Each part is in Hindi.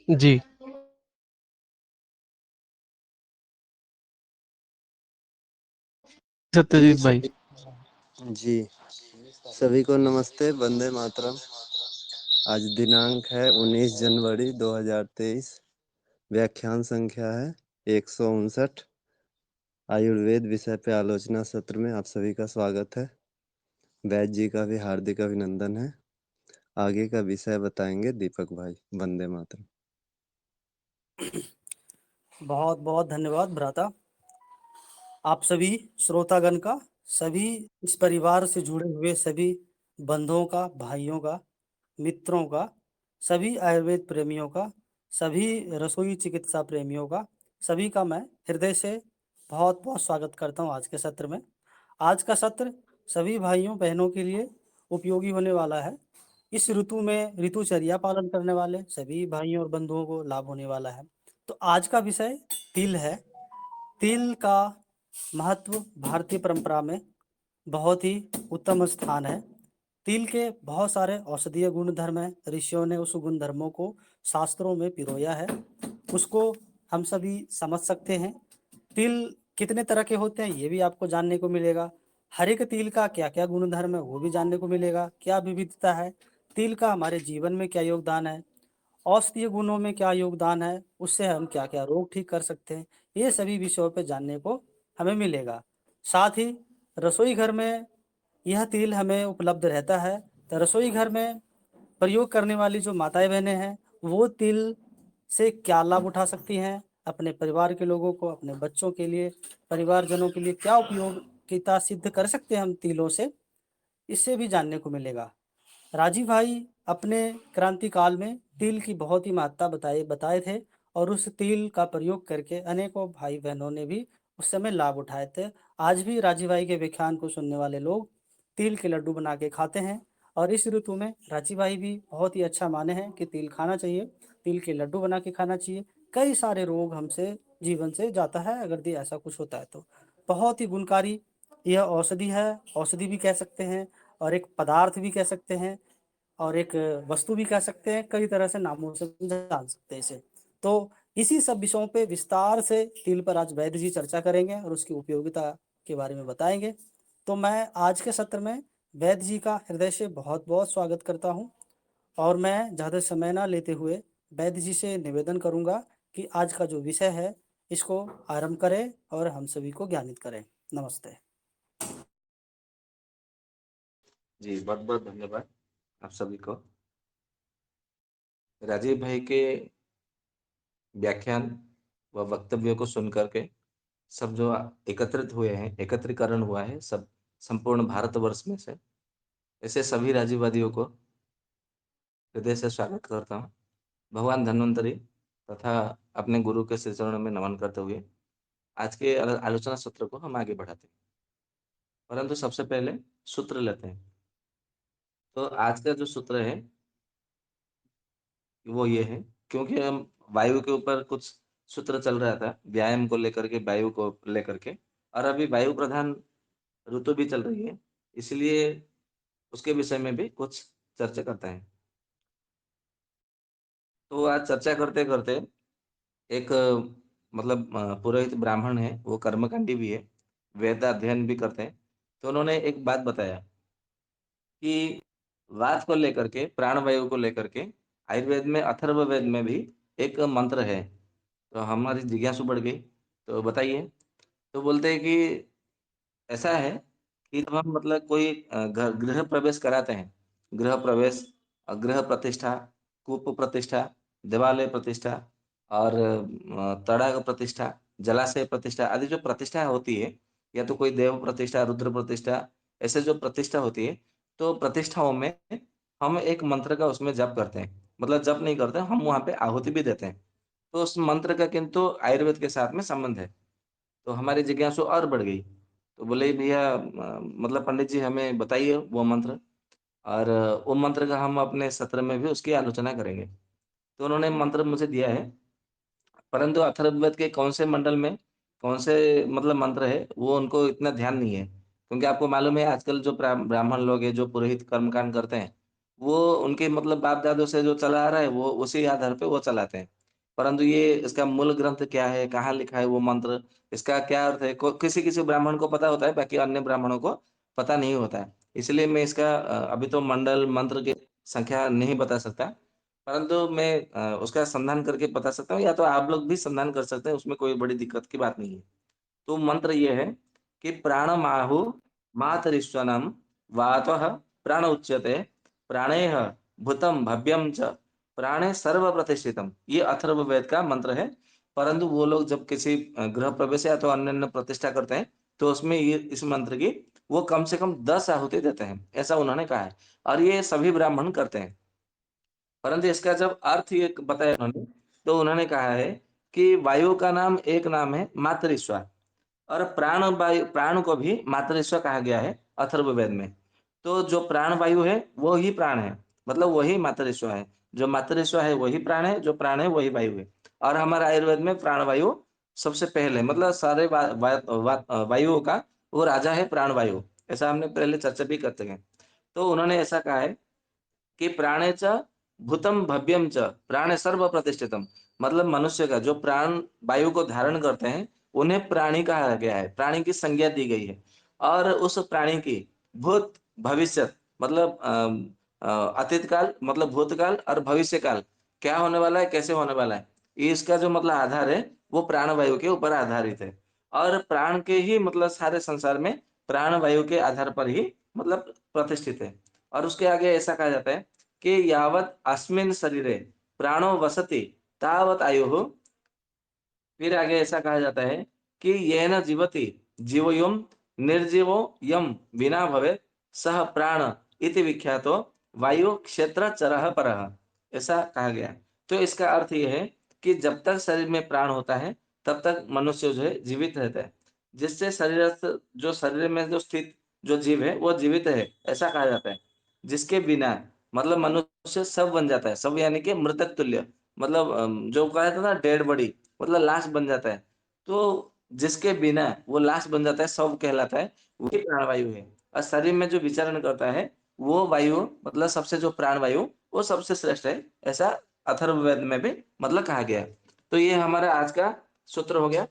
जी, जी सत्यजीत भाई। सभी जी सभी को नमस्ते, वंदे मातरम। आज दिनांक है 19 जनवरी 2023। व्याख्यान संख्या है 159। आयुर्वेद विषय पे आलोचना सत्र में आप सभी का स्वागत है। वैद्य जी का भी हार्दिक अभिनंदन है। आगे का विषय बताएंगे दीपक भाई। वंदे मातरम। बहुत बहुत धन्यवाद भ्राता। आप सभी श्रोतागण का, सभी इस परिवार से जुड़े हुए सभी बंधुओं का, भाइयों का, मित्रों का, सभी आयुर्वेद प्रेमियों का, सभी रसोई चिकित्सा प्रेमियों का, सभी का मैं हृदय से बहुत बहुत स्वागत करता हूं आज के सत्र में। आज का सत्र सभी भाइयों बहनों के लिए उपयोगी होने वाला है। इस ऋतु में ऋतुचर्या पालन करने वाले सभी भाइयों और बंधुओं को लाभ होने वाला है। तो आज का विषय तिल है। तिल का महत्व भारतीय परंपरा में बहुत ही उत्तम स्थान है। तिल के बहुत सारे औषधीय गुण धर्म हैं। ऋषियों ने उस गुण धर्मों को शास्त्रों में पिरोया है, उसको हम सभी समझ सकते हैं। तिल कितने तरह के होते हैं ये भी आपको जानने को मिलेगा। हर एक तिल का क्या क्या गुण धर्म है वो भी जानने को मिलेगा। क्या विविधता है, तिल का हमारे जीवन में क्या योगदान है, औषधीय गुणों में क्या योगदान है, उससे हम क्या क्या रोग ठीक कर सकते हैं, ये सभी विषयों पर जानने को हमें मिलेगा। साथ ही रसोई घर में यह तेल हमें उपलब्ध रहता है। तो रसोई घर में प्रयोग करने वाली जो माताएं बहनें हैं वो तिल से क्या लाभ उठा सकती हैं, अपने परिवार के लोगों को, अपने बच्चों के लिए, परिवारजनों के लिए क्या उपयोगिता सिद्ध कर सकते हैं हम तिलों से, इससे भी जानने को मिलेगा। राजीव भाई अपने क्रांति काल में तिल की बहुत ही महत्ता बताए बताए थे, और उस तिल का प्रयोग करके अनेकों भाई बहनों ने भी उस समय लाभ उठाए थे। आज भी राजीव भाई के व्याख्यान को सुनने वाले लोग तिल के लड्डू बना के खाते हैं। और इस ऋतु में राजीव भाई भी बहुत ही अच्छा माने हैं कि तिल खाना चाहिए, तिल के लड्डू बना के खाना चाहिए। कई सारे रोग हमसे जीवन से जाता है अगर ये ऐसा कुछ होता है तो। बहुत ही गुणकारी यह औषधि है, औषधि भी कह सकते हैं, और एक पदार्थ भी कह सकते हैं, और एक वस्तु भी कह सकते हैं। कई तरह से नामों से जान सकते हैं इसे। तो इसी सब विषयों पे विस्तार से तिल पर आज वैद्य जी चर्चा करेंगे और उसकी उपयोगिता के बारे में बताएंगे। तो मैं आज के सत्र में वैद्य जी का हृदय से बहुत बहुत स्वागत करता हूँ, और मैं ज़्यादा समय ना लेते हुए वैद्य जी से निवेदन करूँगा कि आज का जो विषय है इसको आरंभ करें और हम सभी को ज्ञानित करें। नमस्ते। जी बहुत बहुत धन्यवाद आप सभी को। राजीव भाई के व्याख्यान व वक्तव्यों को सुन करके सब जो एकत्रित हुए हैं, एकत्रीकरण हुआ है सब संपूर्ण भारतवर्ष में से, ऐसे सभी राजीववादियों को हृदय से स्वागत करता हूँ। भगवान धन्वंतरी तथा अपने गुरु के श्री चरणों में नमन करते हुए आज के आलोचना सत्र को हम आगे बढ़ाते हैं। परंतु सबसे पहले सूत्र लेते हैं। तो आज का जो सूत्र है वो ये है, क्योंकि हम वायु के ऊपर कुछ सूत्र चल रहा था, व्यायाम को लेकर के, वायु को लेकर के, और अभी वायु प्रधान ऋतु भी चल रही है, इसलिए उसके विषय में भी कुछ चर्चा करते हैं। तो आज चर्चा करते करते एक मतलब पुरोहित ब्राह्मण है, वो कर्मकांडी भी है, वेद अध्ययन भी करते हैं। तो उन्होंने एक बात बताया कि वात को लेकर के, प्राणवायु को लेकर के आयुर्वेद में, अथर्ववेद में भी एक मंत्र है। तो हमारी जिज्ञासु बढ़ गई, तो बताइए। तो बोलते हैं कि ऐसा है कि जब हम मतलब कोई घर गृह प्रवेश कराते हैं, गृह प्रवेश, गृह प्रतिष्ठा, कूप प्रतिष्ठा, देवालय प्रतिष्ठा, और तड़ाग प्रतिष्ठा, जलाशय प्रतिष्ठा आदि जो प्रतिष्ठा होती है, या तो कोई देव प्रतिष्ठा, रुद्र प्रतिष्ठा, ऐसे जो प्रतिष्ठा होती है, तो प्रतिष्ठाओं में हम एक मंत्र का उसमें जप करते हैं। मतलब जप नहीं करते, हम वहां पे आहुति भी देते हैं। तो उस मंत्र का किंतु आयुर्वेद के साथ में संबंध है। तो हमारी जिज्ञासु और बढ़ गई। तो बोले भैया मतलब पंडित जी हमें बताइए वो मंत्र, और वो मंत्र का हम अपने सत्र में भी उसकी आलोचना करेंगे। तो उन्होंने मंत्र मुझे दिया है, परंतु अथर्ववेद के कौन से मंडल में कौन से मतलब मंत्र है वो उनको इतना ध्यान नहीं है। क्योंकि आपको मालूम है आजकल जो ब्राह्मण लोग हैं, जो पुरोहित कर्मकांड करते हैं, वो उनके मतलब बाप दादों से जो चला आ रहा है वो उसी आधार पे वो चलाते हैं। परंतु ये इसका मूल ग्रंथ क्या है, कहाँ लिखा है वो मंत्र, इसका क्या अर्थ है, किसी किसी ब्राह्मण को पता होता है, बाकी अन्य ब्राह्मणों को पता नहीं होता है। इसलिए मैं इसका अभी तो मंडल मंत्र की संख्या नहीं बता सकता, परंतु मैं उसका संधान करके बता सकता हूँ, या तो आप लोग भी संधान कर सकते हैं, उसमें कोई बड़ी दिक्कत की बात नहीं है। तो मंत्र ये है कि प्राणमाहु मातरिश्वनम वातः प्राण उच्यते प्राणेह भूतम भव्यम च प्राणे सर्व प्रतिष्ठितम। ये अथर्ववेद का मंत्र है। परंतु वो लोग जब किसी गृह प्रवेश या तो अन्य प्रतिष्ठा करते हैं, तो उसमें ये इस मंत्र की वो कम से कम 10 आहुति देते हैं, ऐसा उन्होंने कहा है। और ये सभी ब्राह्मण करते हैं। परंतु इसका जब अर्थ ये बताया उन्होंने, तो उन्होंने कहा है कि वायु का नाम एक नाम है मातरिश्वा, और प्राण वायु, प्राण को भी मातरिश्व कहा गया है अथर्ववेद में। तो जो प्राण वायु है वो ही प्राण है, मतलब वही मातरिश्व है। जो मातरिश्व है वही प्राण है, जो प्राण है वही वायु है। और हमारे आयुर्वेद में प्राण वायु सबसे पहले, मतलब सारे वायुओं का वो राजा है प्राण वायु। ऐसा हमने पहले चर्चा भी करते हैं। तो उन्होंने ऐसा कहा है कि प्राणे च भूतम भव्यम च प्राण सर्व प्रतिष्ठितम। मतलब मनुष्य का जो प्राण वायु को धारण करते हैं, उन्हें प्राणी कहा गया है, प्राणी की संज्ञा दी गई है। और उस प्राणी की भूत भविष्य, मतलब अतीत काल, मतलब भूतकाल और भविष्य काल, क्या होने वाला है, कैसे होने वाला है, ये इसका जो मतलब आधार है वो प्राण वायु के ऊपर आधारित है। और प्राण के ही मतलब सारे संसार में प्राण वायु के आधार पर ही मतलब प्रतिष्ठित है। और उसके आगे ऐसा कहा जाता है कि यावत अस्मिन् शरीरे प्राणो वसति तावत आयुः। फिर आगे ऐसा कहा जाता है कि येन जीवति जीवयम निर्जीवो यम विना भवेत् सह प्राण इति विख्यातो वायु क्षेत्र चरः परः। ऐसा कहा गया। तो इसका अर्थ ये है कि जब तक शरीर में प्राण होता है, तब तक मनुष्य जो है जीवित रहता है। जिससे शरीर, जो शरीर में जो स्थित जो जीव है वो जीवित है, ऐसा कहा जाता है। जिसके बिना मतलब मनुष्य सब बन जाता है, सब यानी कि मृतक तुल्य, मतलब जो कहा था ना डेड बॉडी, मतलब लाश बन जाता है। तो जिसके बिना वो लाश बन जाता है, शव कहलाता है, वही प्राणवायु है। और शरीर में जो विचरण करता है वो वायु, मतलब सबसे जो प्राणवायु वो सबसे श्रेष्ठ है, ऐसा अथर्ववेद में भी मतलब कहा गया है। तो ये हमारा आज का सूत्र हो गया।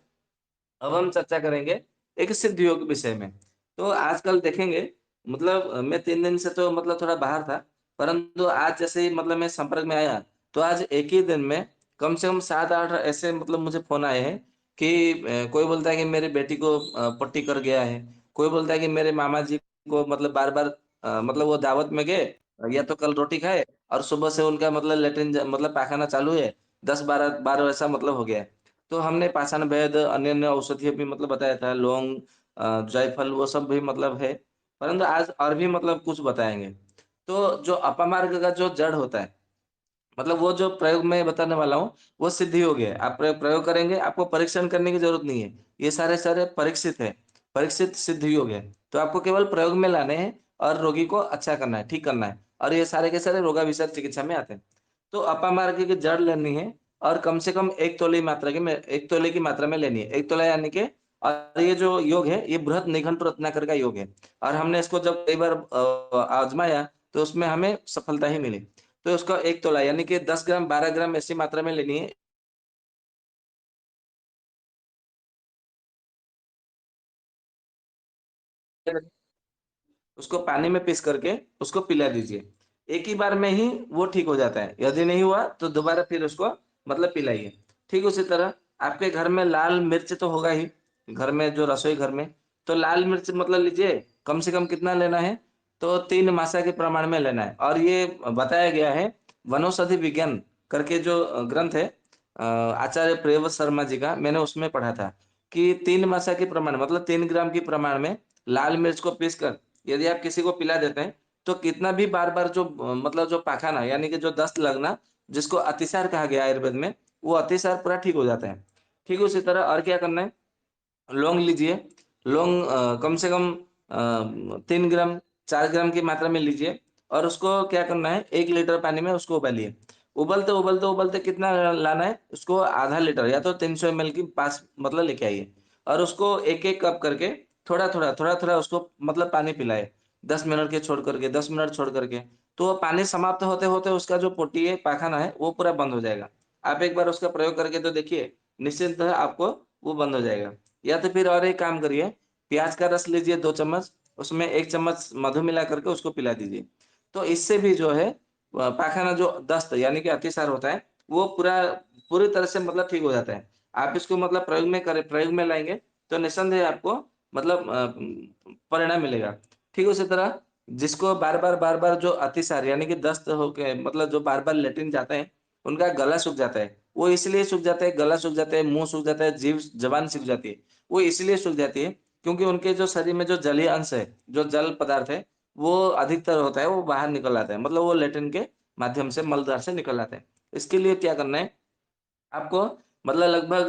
अब हम चर्चा करेंगे एक सिद्ध योग विषय में। तो आजकल देखेंगे, मतलब मैं 3 दिन से तो मतलब थोड़ा बाहर था, परंतु आज जैसे ही मतलब मैं संपर्क में आया, तो आज एक ही दिन में कम से कम 7-8 ऐसे मतलब मुझे फोन आए हैं कि कोई बोलता है कि मेरी बेटी को पट्टी कर गया है, कोई बोलता है कि मेरे मामा जी को मतलब बार बार मतलब वो दावत में गए, या तो कल रोटी खाए और सुबह से उनका मतलब लेटरिन मतलब पाखाना चालू है, 10-12 बार ऐसा मतलब हो गया है। तो हमने पाषाण भेद अन्य अन्य औषधियाँ भी मतलब बताया था, लौंग, जायफल, वो सब भी मतलब है। परंतु आज और भी मतलब कुछ बताएंगे। तो जो अपमार्ग का जो जड़ होता है, मतलब वो जो प्रयोग मैं बताने वाला हूँ, वो सिद्ध ही हो गया है। आप प्रयोग करेंगे, आपको परीक्षण करने की जरूरत नहीं है। ये सारे सारे परीक्षित है, परीक्षित सिद्ध ही हो गया है। तो आपको केवल प्रयोग में लाने हैं और रोगी को अच्छा करना है, ठीक करना है। और ये सारे के सारे रोगाभिसरण चिकित्सा में आते हैं। तो अपामार्ग की जड़ लेनी है, और कम से कम 1 तोले की मात्रा में लेनी है। 1 तोला यानी कि, और ये जो योग है ये बृहत निघंटु रत्नाकर का योग है। और हमने इसको जब कई बार आजमाया, तो उसमें हमें सफलता ही मिली। तो उसका 1 तोला यानी कि 10 ग्राम 12 ग्राम ऐसी मात्रा में लेनी है। उसको पानी में पीस करके उसको पिला दीजिए। एक ही बार में ही वो ठीक हो जाता है। यदि नहीं हुआ तो दोबारा फिर उसको मतलब पिलाइए। ठीक उसी तरह आपके घर में लाल मिर्च तो होगा ही, घर में जो रसोई घर में, तो लाल मिर्च मतलब लीजिए, कम से कम कितना लेना है, तो 3 मासा के प्रमाण में लेना है। और ये बताया गया है वनौषधि विज्ञान करके जो ग्रंथ है, आचार्य प्रियव्रत शर्मा जी का, मैंने उसमें पढ़ा था कि 3 मासा के प्रमाण मतलब 3 ग्राम के प्रमाण में लाल मिर्च को पीस कर यदि आप किसी को पिला देते हैं, तो कितना भी बार बार जो मतलब जो पाखाना यानी कि जो दस्त लगना, जिसको अतिसार कहा गया आयुर्वेद में, वो अतिसार पूरा ठीक हो जाता है। ठीक उसी तरह और क्या करना है, लौंग लीजिए। लौंग कम से कम 3 ग्राम 4 ग्राम की मात्रा में लीजिए, और उसको क्या करना है, 1 लीटर पानी में उसको उबालिए। उबलते उबलते उबलते कितना लाना है, उसको आधा लीटर या तो 300 ml की पास मतलब लेके आइए। और उसको एक एक कप करके थोड़ा थोड़ा उसको मतलब पानी पिलाए, 10 मिनट के छोड़ करके, 10 मिनट छोड़ करके। तो वो पानी समाप्त होते होते उसका जो पोटी है, पाखाना है, वो पूरा बंद हो जाएगा। आप एक बार उसका प्रयोग करके तो देखिए, निश्चिंतः आपको वो बंद हो जाएगा। या तो फिर और एक काम करिए, प्याज का रस लीजिए 2 चम्मच, उसमें 1 चम्मच मधु मिला करके उसको पिला दीजिए। तो इससे भी जो है पाखाना जो दस्त यानी कि अतिसार होता है, वो पूरी तरह से मतलब ठीक हो जाता है। आप इसको मतलब प्रयोग में लाएँगे, तो निस्संदेह आपको मतलब परिणाम मिलेगा। ठीक उसी तरह जिसको बार-बार जो अतिसार यानी कि दस्त हो के मतलब जो बार-बार लैट्रिन जाते हैं, उनका गला सूख जाता है। वो इसलिए सूख जाता है, गला सूख जाता है, मुँह सूख जाता है, ज़बान सूख जाती है। वो इसलिए सूख जाती है क्योंकि उनके जो शरीर में जो जलीय अंश है, जो जल पदार्थ है, वो अधिकतर होता है, वो बाहर निकल आता है। मतलब वो लैट्रिन के माध्यम से मलद्वार से निकल आता है। इसके लिए क्या करना है, आपको मतलब लगभग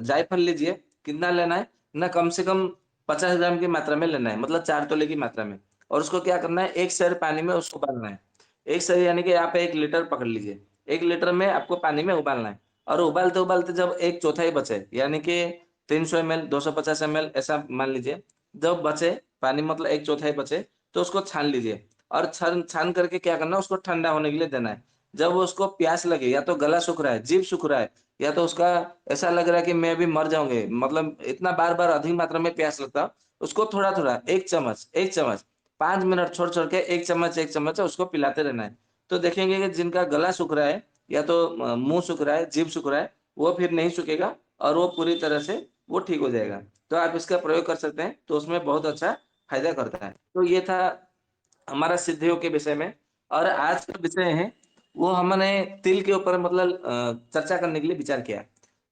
जायफल लीजिए, कितना लेना है ना, कम से कम 50 ग्राम की मात्रा में लेना है, मतलब 4 तोले की मात्रा में। और उसको क्या करना है, 1 सेर पानी में उसको उबालना है। 1 सेर यानी कि आप 1 लीटर पकड़ लीजिए। 1 लीटर में आपको पानी में उबालना है और उबालते-उबालते जब 1/4 बचे, यानी कि 300 एमएल, 250 एमएल ऐसा मान लीजिए, जब बचे पानी मतलब 1/4 बचे, तो उसको छान लीजिए और छान छान करके क्या करना है, उसको ठंडा होने के लिए देना है। जब उसको प्यास लगे, या तो गला सूख रहा है, जीभ सूख रहा है, या तो उसका ऐसा लग रहा है कि मैं अभी मर जाऊँगी, मतलब इतना बार-बार अधिक मात्रा में प्यास लगता, उसको थोड़ा-थोड़ा 1 चम्मच 5 मिनट छोड़-छोड़ के 1 चम्मच उसको पिलाते रहना है। तो देखेंगे कि जिनका गला सूख रहा है या तो मुँह सूख रहा है, जीभ सूख रहा है, वो फिर नहीं सूखेगा और वो पूरी तरह से वो ठीक हो जाएगा। तो आप इसका प्रयोग कर सकते हैं, तो उसमें बहुत अच्छा फ़ायदा करता है। तो ये था हमारा सिद्धियों के विषय में। और आज का विषय है, वो हमने तिल के ऊपर मतलब चर्चा करने के लिए विचार किया।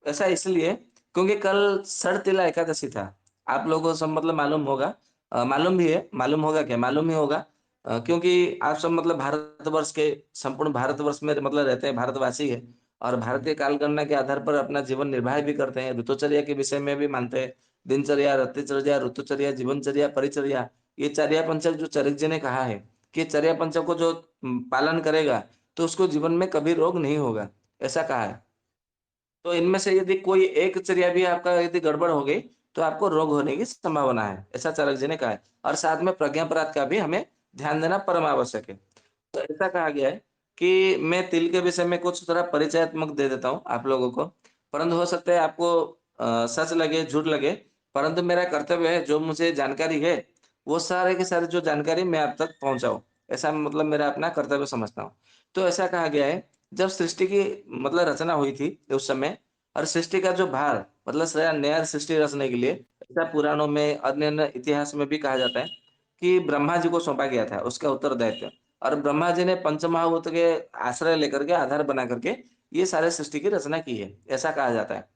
ऐसा इसलिए क्योंकि कल सड़तिला एकादशी था। आप लोगों को सब मतलब मालूम होगा, मालूम भी है, मालूम होगा क्या? मालूम ही होगा, क्योंकि आप सब मतलब भारतवर्ष के संपूर्ण भारतवर्ष में मतलब रहते हैं, भारतवासी हैं और भारतीय कालगणना के आधार पर अपना जीवन निर्वाह भी करते हैं, ऋतुचर्या के विषय में भी मानते हैं। दिनचर्या, रतिचर्या, ऋतुचर्या, जीवनचर्या, परिचर्या, ये चर्या पंचक जो चरक जी ने कहा है कि चर्या पंचक को जो पालन करेगा, तो उसको जीवन में कभी रोग नहीं होगा, ऐसा कहा है। तो इनमें से यदि कोई एक चर्या भी आपका यदि गड़बड़ हो गई, तो आपको रोग होने की संभावना है, ऐसा चाणक्य जी ने कहा है। और साथ में प्रज्ञापराध का भी हमें ध्यान देना परम आवश्यक है। तो ऐसा कहा गया है कि मैं तिल के विषय में कुछ थोड़ा परिचयात्मक दे देता हूँ आप लोगों को, परंतु हो सकता है आपको सच लगे, झूठ लगे, परंतु मेरा कर्तव्य है, जो मुझे जानकारी है, वो सारे के सारे जो जानकारी मैं आप तक पहुँचाऊँ। ऐसा मतलब मेरा अपना कर्तव्य समझता हूँ। तो ऐसा कहा गया है, जब सृष्टि की मतलब रचना हुई थी उस समय, और सृष्टि का जो भार मतलब सारा नया सृष्टि रचने के लिए, ऐसा पुराणों में, अन्य-अन्य इतिहास में भी कहा जाता है कि ब्रह्मा जी को सौंपा गया था उसका उत्तरदायित्व। और ब्रह्मा जी ने पंचमहाभूत के आश्रय लेकर के, आधार बना करके ये सारे सृष्टि की रचना की है, ऐसा कहा जाता है।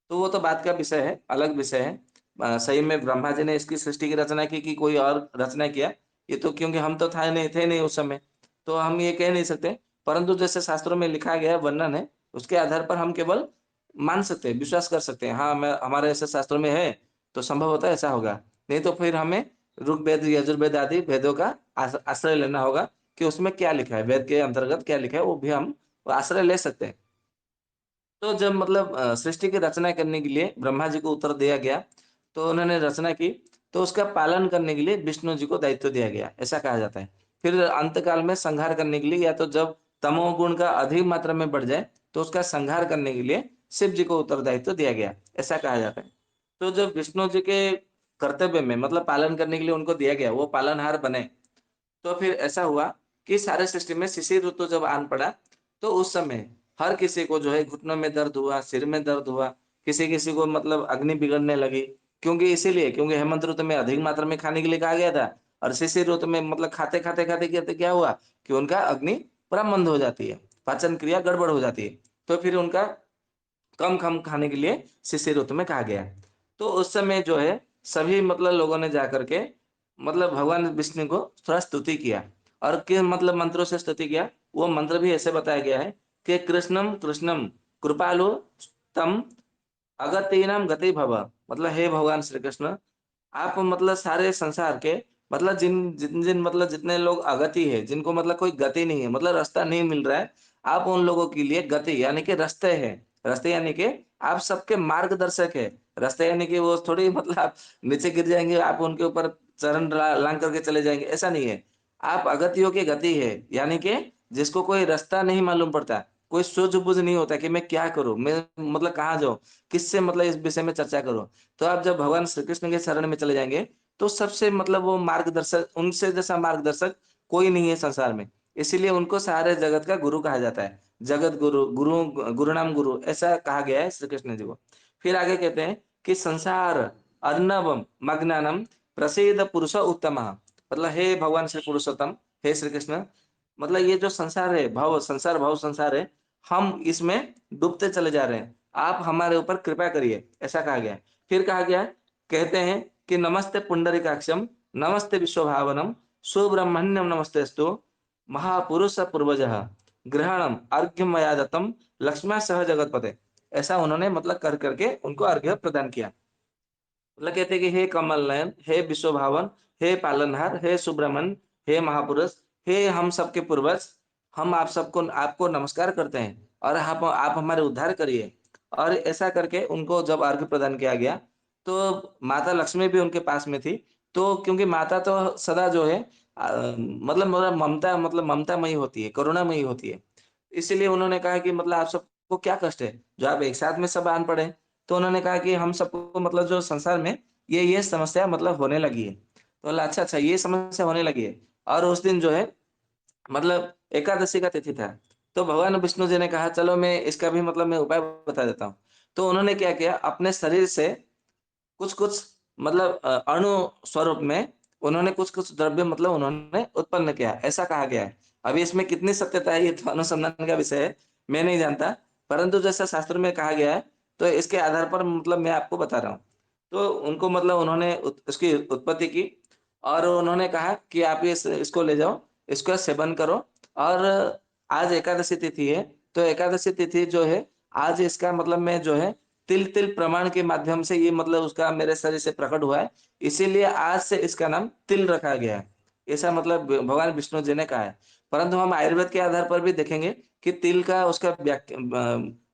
तो वो तो बात का विषय है, अलग विषय है। सही में ब्रह्मा जी ने इसकी सृष्टि की रचना की कि कोई और रचना किया, ये तो क्योंकि हम तो थे नहीं उस समय, तो हम ये कह नहीं सकते। परंतु जैसे शास्त्रों में लिखा गया है, वर्णन है, उसके आधार पर हम केवल मान सकते हैं, विश्वास कर सकते हैं। हाँ, मैं हमारे ऐसे शास्त्रों में है, तो संभव होता है ऐसा होगा। नहीं तो फिर हमें ऋग्वेद, यजुर्वेद आदि वेदों का आश्रय लेना होगा कि उसमें क्या लिखा है, वेद के अंतर्गत क्या लिखा है, वो भी हम आश्रय ले सकते हैं। तो जब मतलब सृष्टि की रचना करने के लिए ब्रह्मा जी को उत्तर दिया गया, तो उन्होंने रचना की, तो उसका पालन करने के लिए विष्णु जी को दायित्व दिया गया, ऐसा कहा जाता है। फिर अंत काल में संहार करने के लिए, या तो जब तमोगुण का अधिक मात्रा में बढ़ जाए, तो उसका संहार करने के लिए शिव जी को उत्तरदायित्व दिया गया, ऐसा कहा जाता है। तो जब विष्णु जी के कर्तव्य में मतलब पालन करने के लिए उनको दिया गया, वो पालनहार बने, तो फिर ऐसा हुआ कि सारे सृष्टि में शिशिर ऋतु जब आन पड़ा, तो उस समय हर किसी को जो है घुटनों में दर्द हुआ, सिर में दर्द हुआ, किसी-किसी को मतलब अग्नि बिगड़ने लगी। क्योंकि इसीलिए, क्योंकि हेमंत ऋतु में अधिक मात्रा में खाने के लिए कहा गया था और शिशिर ऋतु में मतलब खाते-खाते क्या हुआ कि उनका अग्नि पूरा मंद हो जाती है, पाचन क्रिया गड़बड़ हो जाती है। तो फिर उनका कम-कम खाने के लिए शिशिर ऋतु में कहा गया। तो उस समय जो है सभी मतलब लोगों ने जाकर के मतलब भगवान विष्णु को थोड़ा स्तुति किया, और किन मतलब मंत्रों से स्तुति किया, वो मंत्र भी ऐसे बताया गया है कि कृष्णम कृष्णम कृपालु तम अगतीनाम गति भव, मतलब हे भगवान श्री कृष्ण, आप मतलब सारे संसार के मतलब जिन मतलब जितने लोग अगति है, जिनको मतलब कोई गति नहीं है, मतलब रास्ता नहीं मिल रहा है, आप उन लोगों के लिए गति यानी कि रास्ते हैं। रास्ते यानी कि आप सबके मार्गदर्शक है। रास्ते यानी कि वो थोड़ी मतलब आप नीचे गिर जाएँगे, आप उनके ऊपर चरण लांघ करके चले जाएँगे, ऐसा नहीं है। आप अगतियों की गति है, यानी कि जिसको कोई रास्ता नहीं मालूम पड़ता, कोई सूझबूझ नहीं होता कि मैं क्या करूं, मैं मतलब कहाँ जाऊं, किससे मतलब इस विषय में चर्चा करूं। तो आप जब भगवान श्री कृष्ण के शरण में चले जाएंगे, तो सबसे मतलब वो मार्गदर्शक, उनसे जैसा मार्गदर्शक कोई नहीं है संसार में। इसीलिए उनको सारे जगत का गुरु कहा जाता है। जगत गुरु, गुरु नाम गुरु, ऐसा कहा गया है श्री कृष्ण जी को। फिर आगे कहते हैं कि संसार अर्णवम मग्नानम प्रसीद पुरुष उत्तम, मतलब हे भगवान श्री पुरुषोत्तम, हे श्री कृष्ण, मतलब ये जो संसार है, भव संसार है, हम इसमें डूबते चले जा रहे हैं, आप हमारे ऊपर कृपा करिए, ऐसा कहा गया है। फिर कहा गया है, कहते हैं कि नमस्ते पुंडरीकाक्षम, नमस्ते विश्वभावनम, सुब्रह्मण्यम नमस्तेस्तु, महापुरुष पूर्वजः, ग्रहणम अर्घ्यम मया दत्तम, लक्ष्मण सह जगतपते। ऐसा उन्होंने मतलब कर करके उनको अर्घ्य प्रदान किया। मतलब कहते हैं कि हे कमल नयन, हे विश्वभावन, हे पालनहार, हे सुब्रमण्य, हे महापुरुष, हे हम सबके पूर्वज, हम आप सबको, आपको नमस्कार करते हैं और आप हमारे उद्धार करिए। और ऐसा करके उनको जब अर्घ्य प्रदान किया गया, तो माता लक्ष्मी भी उनके पास में थी। तो क्योंकि माता तो सदा जो है मतलब मतलब ममतामयी होती है, करुणामयी होती है। इसीलिए उन्होंने कहा कि मतलब आप सबको क्या कष्ट है जो आप एक साथ में सब आन पड़े। तो उन्होंने कहा कि हम सबको मतलब जो संसार में ये समस्या मतलब होने लगी है। तो बोला अच्छा अच्छा, ये समस्या होने लगी है। और उस दिन जो है मतलब एकादशी का तिथि था। तो भगवान विष्णु जी ने कहा चलो मैं इसका भी मतलब मैं उपाय बता देता हूँ। तो उन्होंने क्या किया, अपने शरीर से कुछ-कुछ मतलब अणु स्वरूप में उन्होंने कुछ-कुछ द्रव्य मतलब उन्होंने उत्पन्न किया, ऐसा कहा गया है। अभी इसमें कितनी सत्यता है, ये तो अनुसंधान का विषय है, मैं नहीं जानता। परंतु जैसा शास्त्र में कहा गया है, तो इसके आधार पर मतलब मैं आपको बता रहा हूँ। तो उनको मतलब उन्होंने उसकी उत्पत्ति की और उन्होंने कहा कि आप इसको ले जाओ, इसका सेवन करो। और आज एकादशी तिथि है, तो एकादशी तिथि जो है, आज इसका मतलब मैं जो है तिल-तिल प्रमाण के माध्यम से ये मतलब उसका मेरे शरीर से प्रकट हुआ है, इसीलिए आज से इसका नाम तिल रखा गया है। ऐसा मतलब भगवान विष्णु जी ने कहा है। परंतु हम आयुर्वेद के आधार पर भी देखेंगे कि तिल का उसका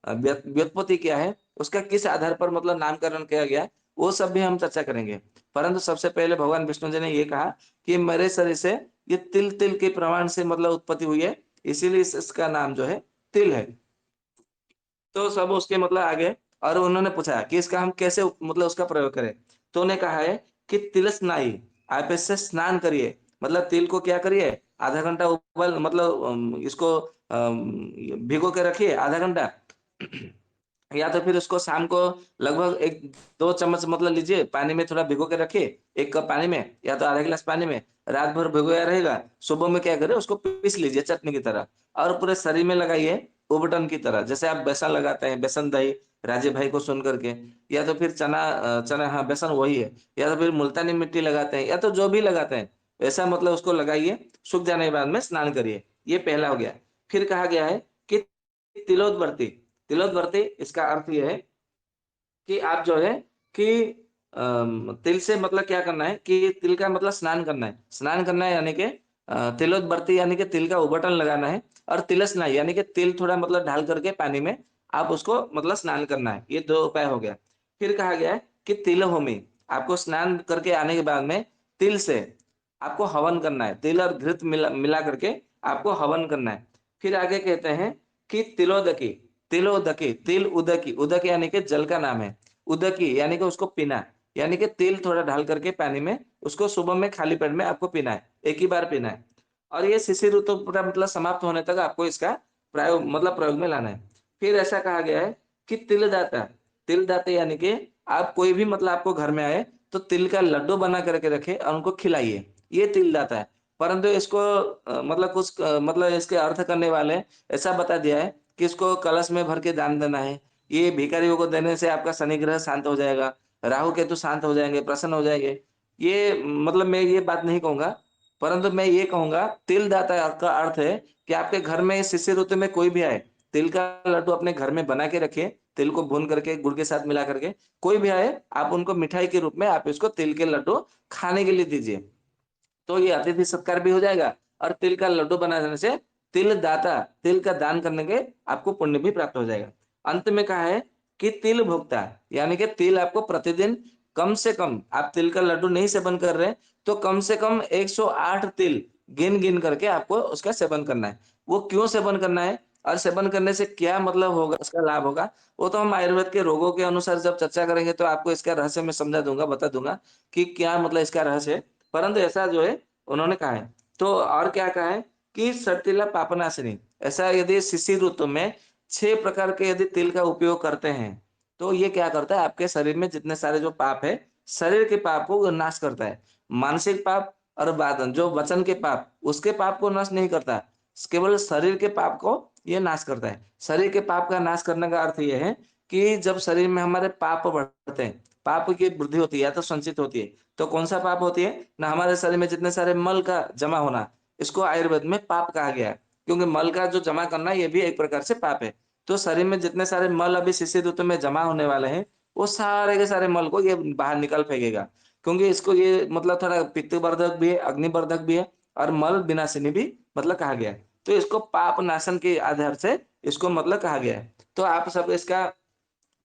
व्युत्पत्ति क्या है, उसका किस आधार पर मतलब नामकरण किया गया है, वो सब भी हम चर्चा करेंगे। परंतु सबसे पहले भगवान विष्णु जी ने ये कहा कि मेरे शरीर से ये तिल-तिल के प्रमाण से मतलब उत्पत्ति हुई है, इसीलिए इसका नाम जो है तिल है। तो सब उसके मतलब आगे और उन्होंने पूछा कि इसका हम कैसे मतलब उसका प्रयोग करें? तो उन्होंने कहा है कि तिल स्नाई, आप इससे स्नान करिए। मतलब तिल को क्या करिए, आधा घंटा उबल मतलब इसको भिगो के रखिए आधा घंटा। या तो फिर उसको शाम को लगभग 1-2 चम्मच मतलब लीजिए, पानी में थोड़ा भिगो के रखिए, 1 कप पानी में या तो आधा गिलास पानी में, रात भर भिगोया रहेगा। सुबह में क्या करें, उसको पीस लीजिए चटनी की तरह और पूरे शरीर में लगाइए उबटन की तरह। जैसे आप बेसन लगाते हैं, बेसन दही राजीव भाई को सुन करके, या तो फिर चना, हाँ, बेसन वही है, या तो फिर मुल्तानी मिट्टी लगाते हैं, या तो जो भी लगाते हैं, वैसा मतलब उसको लगाइए, सूख जाने के बाद में स्नान करिए। ये पहला हो गया। फिर कहा गया है कि तिलोदवर्ती, तिलोदवर्ती इसका अर्थ ये है कि आप जो है कि तिल से मतलब क्या करना है कि तिल का मतलब स्नान करना है। स्नान करना है यानी कि तिलोदवर्ती यानी कि तिल का उबटन लगाना है और तिलस्नाई यानी कि तिल थोड़ा मतलब ढाल करके पानी में आप उसको मतलब स्नान करना है। ये 2 उपाय हो गया। फिर कहा गया है कि तिल होमी, आपको स्नान करके आने के बाद में तिल से आपको हवन करना है। तिल और घृत मिला मिला करके आपको हवन करना है। फिर आगे कहते हैं कि तिलोदकी, तिलोदकी, तिल उदकी, उदक यानी कि जल का नाम है। उदकी यानी कि उसको पीना, यानी कि तिल थोड़ा ढाल करके पानी में उसको सुबह में खाली पेट में आपको पीना है, एक ही बार पीना है। और ये शिशिर ऋतु पूरा मतलब समाप्त होने तक आपको इसका प्रयोग में लाना है। फिर ऐसा कहा गया है कि तिलदाता, तिलदाता यानी कि आप कोई भी मतलब आपको घर में आए तो तिल का लड्डू बना करके रखे और उनको खिलाइए, ये तिलदाता है। परंतु इसको मतलब कुछ मतलब इसके अर्थ करने वाले ऐसा बता दिया है कि इसको कलश में भर के दान देना है। ये भिखारियों को देने से आपका शनि ग्रह शांत हो जाएगा, राहु केतु शांत हो जाएँगे, प्रसन्न हो जाएँगे। ये मतलब मैं ये बात नहीं कहूँगा, परंतु मैं ये कहूँगा तिल दाता का अर्थ है कि आपके घर में इस शिशिर ऋतु में कोई भी आए, तिल का लड्डू अपने घर में बना के रखिए, तिल को भून करके गुड़ के साथ मिला करके, कोई भी आए आप उनको मिठाई के रूप में आप इसको तिल के लड्डू खाने के लिए दीजिए। तो ये अतिथि सत्कार भी हो जाएगा और तिल का लड्डू बना देने से तिल दाता, तिल का दान करने के आपको पुण्य भी प्राप्त हो जाएगा। अंत में कहा है कि तिल भुक्ता, यानी कि तिल आपको प्रतिदिन कम से कम, आप तिल का लड्डू नहीं सेवन कर रहे तो कम से कम 108 तिल गिन गिन करके आपको उसका सेवन करना है। वो क्यों सेवन करना है और सेवन करने से क्या मतलब होगा, इसका लाभ होगा, वो तो हम आयुर्वेद के रोगों के अनुसार जब चर्चा करेंगे तो आपको इसका रहस्य मैं समझा दूँगा, बता दूँगा कि क्या मतलब इसका रहस्य है। परंतु ऐसा जो है उन्होंने कहा है। तो और क्या कहा है कि सठतिला पापनाशिनी, ऐसा यदि शिशिर ऋतु में 6 प्रकार के यदि तिल का उपयोग करते हैं, तो ये क्या करता है आपके शरीर में जितने सारे जो पाप है, शरीर के पाप को नाश करता है। मानसिक पाप और बादन जो वचन के पाप, उसके पाप को नष्ट नहीं करता, केवल शरीर के पाप को ये नाश करता है। शरीर के पाप का नाश करने का अर्थ ये है कि जब शरीर में हमारे पाप बढ़ते हैं, पाप की वृद्धि होती है या तो संचित होती है, तो कौन-सा पाप होती है? ना हमारे शरीर में जितने सारे मल का जमा होना, इसको आयुर्वेद में पाप कहा गया है। क्योंकि मल का जो जमा करना ये भी एक प्रकार से पाप है। तो शरीर में जितने सारे मल अभी शिशिर ऋतु में जमा होने वाले हैं, वो सारे के सारे मल को ये बाहर निकाल फेंकेगा। क्योंकि इसको ये मतलब थोड़ा पित्तवर्धक भी है, अग्निवर्धक भी है और मल विनाशिनी भी मतलब कहा गया है। तो इसको पाप नाशन के आधार से इसको मतलब कहा गया है। तो आप सब इसका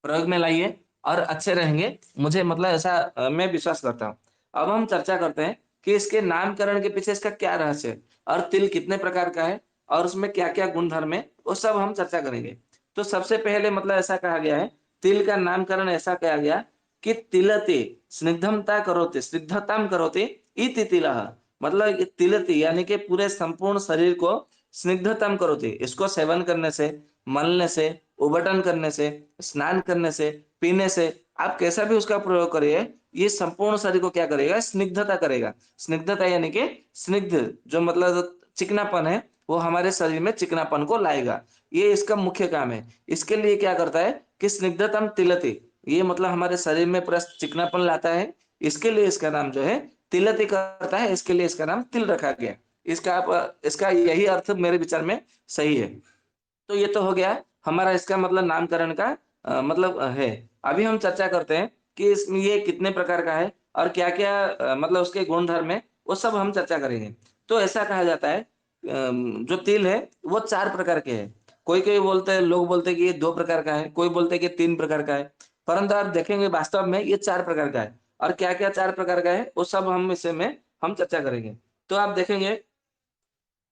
प्रयोग में लाइए और अच्छे रहेंगे। मुझे मतलब ऐसा मैं विश्वास करता हूँ। अब हम चर्चा करते हैं कि इसके नामकरण के पीछे इसका क्या रहस्य है और तिल कितने प्रकार का है और उसमें क्या-क्या गुण-धर्म है, वो सब हम चर्चा करेंगे। तो सबसे पहले मतलब ऐसा कहा गया है, तिल का नामकरण ऐसा कहा गया कि तिलते स्निग्धता करोति स्निग्धताम करोति इति तिलः। मतलब ये तिलति यानी कि पूरे संपूर्ण शरीर को स्निग्धतम करोति। इसको सेवन करने से, मलने से, उबटन करने से, स्नान करने से, पीने से, आप कैसा भी उसका प्रयोग करिए, ये संपूर्ण शरीर को क्या करेगा? स्निग्धता करेगा। स्निग्धता यानी कि स्निग्ध जो मतलब चिकनापन है, वो हमारे शरीर में चिकनापन को लाएगा। ये इसका मुख्य काम है। इसके लिए क्या करता है कि स्निग्धतम तिलति, ये मतलब हमारे शरीर में पूरा चिकनापन लाता है। इसके लिए इसका नाम जो है तिलति करता है, इसके लिए इसका नाम तिल रखा गया। इसका यही अर्थ मेरे विचार में सही है। तो ये तो हो गया हमारा इसका मतलब नामकरण का मतलब है। अभी हम चर्चा करते हैं कि इसमें ये कितने प्रकार का है और क्या-क्या मतलब उसके गुण-धर्म है, वो सब हम चर्चा करेंगे। तो ऐसा कहा जाता है जो तिल है वो 4 प्रकार के हैं। कोई-कोई बोलते हैं लोग बोलते हैं कि ये 2 प्रकार का है, कोई बोलते हैं कि 3 प्रकार का है। परंतु आप देखेंगे वास्तव में ये 4 प्रकार का है और क्या-क्या 4 प्रकार का है, वो सब हम इस में हम चर्चा करेंगे। तो आप देखेंगे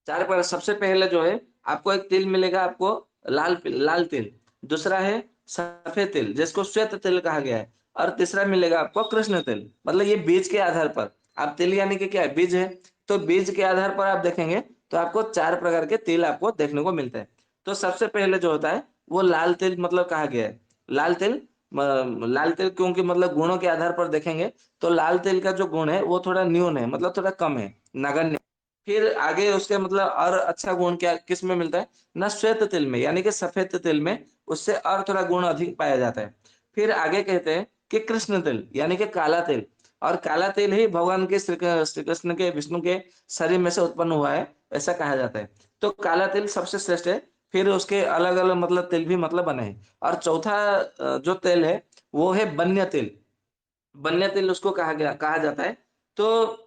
4 पर सबसे पहले जो है, आपको एक तिल मिलेगा आपको लाल तिल, दूसरा है सफ़ेद तिल जिसको श्वेत तिल कहा गया है और तीसरा मिलेगा आपको कृष्ण तिल। मतलब ये बीज के आधार पर, आप तिल यानी कि क्या है? बीज है, तो बीज के आधार पर आप देखेंगे तो आपको 4 प्रकार के तिल आपको देखने को मिलते हैं। तो सबसे पहले जो होता है, वो लाल तिल मतलब कहा गया है। लाल तिल लाल तिल क्योंकि मतलब गुणों के आधार पर देखेंगे, तो लाल तिल का जो गुण है, वो थोड़ा न्यून है, मतलब थोड़ा कम है, नगण्य। फिर आगे उसके मतलब और अच्छा गुण क्या किस में मिलता है? ना श्वेत तिल में यानी कि सफ़ेद तिल में उससे और थोड़ा गुण अधिक पाया जाता है। फिर आगे कहते हैं कि कृष्ण तिल यानी कि काला तिल और काला तिल ही भगवान के श्री कृष्ण के विष्णु के शरीर में से उत्पन्न हुआ है, ऐसा कहा जाता है। तो काला तिल सबसे श्रेष्ठ है, फिर उसके अलग-अलग मतलब तिल भी मतलब बने हैं और चौथा जो तिल है, वो है बन्य तिल। बन्य तिल उसको कहा जाता है। तो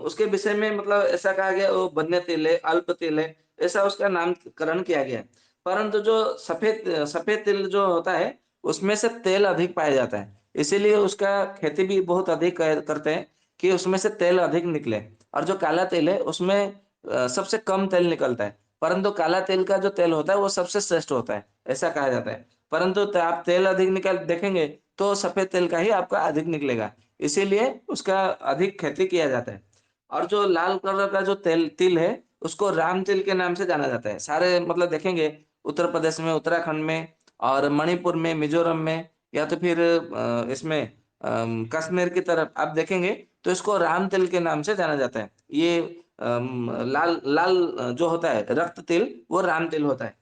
उसके विषय में मतलब ऐसा कहा गया वो बन्य तिल है, अल्प तिल है, ऐसा उसका नामकरण किया गया है। परंतु जो सफ़ेद तिल जो होता है, उसमें से तेल अधिक पाया जाता है। इसीलिए उसका खेती भी बहुत अधिक करते हैं कि उसमें से तेल अधिक निकले और जो काला तिल है उसमें सबसे कम तेल निकलता है। परंतु काला तिल का जो तेल होता है वो सबसे श्रेष्ठ होता है, ऐसा कहा जाता है। परंतु आप तेल अधिक निकल देखेंगे तो सफ़ेद तिल का ही आपका अधिक निकलेगा। इसीलिए उसका अधिक खेती किया जाता है। और जो लाल कलर का जो तिल है, उसको राम तिल के नाम से जाना जाता है। सारे मतलब देखेंगे उत्तर प्रदेश में, उत्तराखंड में और मणिपुर में, मिज़ोरम में या तो फिर इसमें कश्मीर की तरफ आप देखेंगे तो इसको राम तिल के नाम से जाना जाता है। ये लाल लाल जो होता है रक्त तिल, वो राम तिल होता है।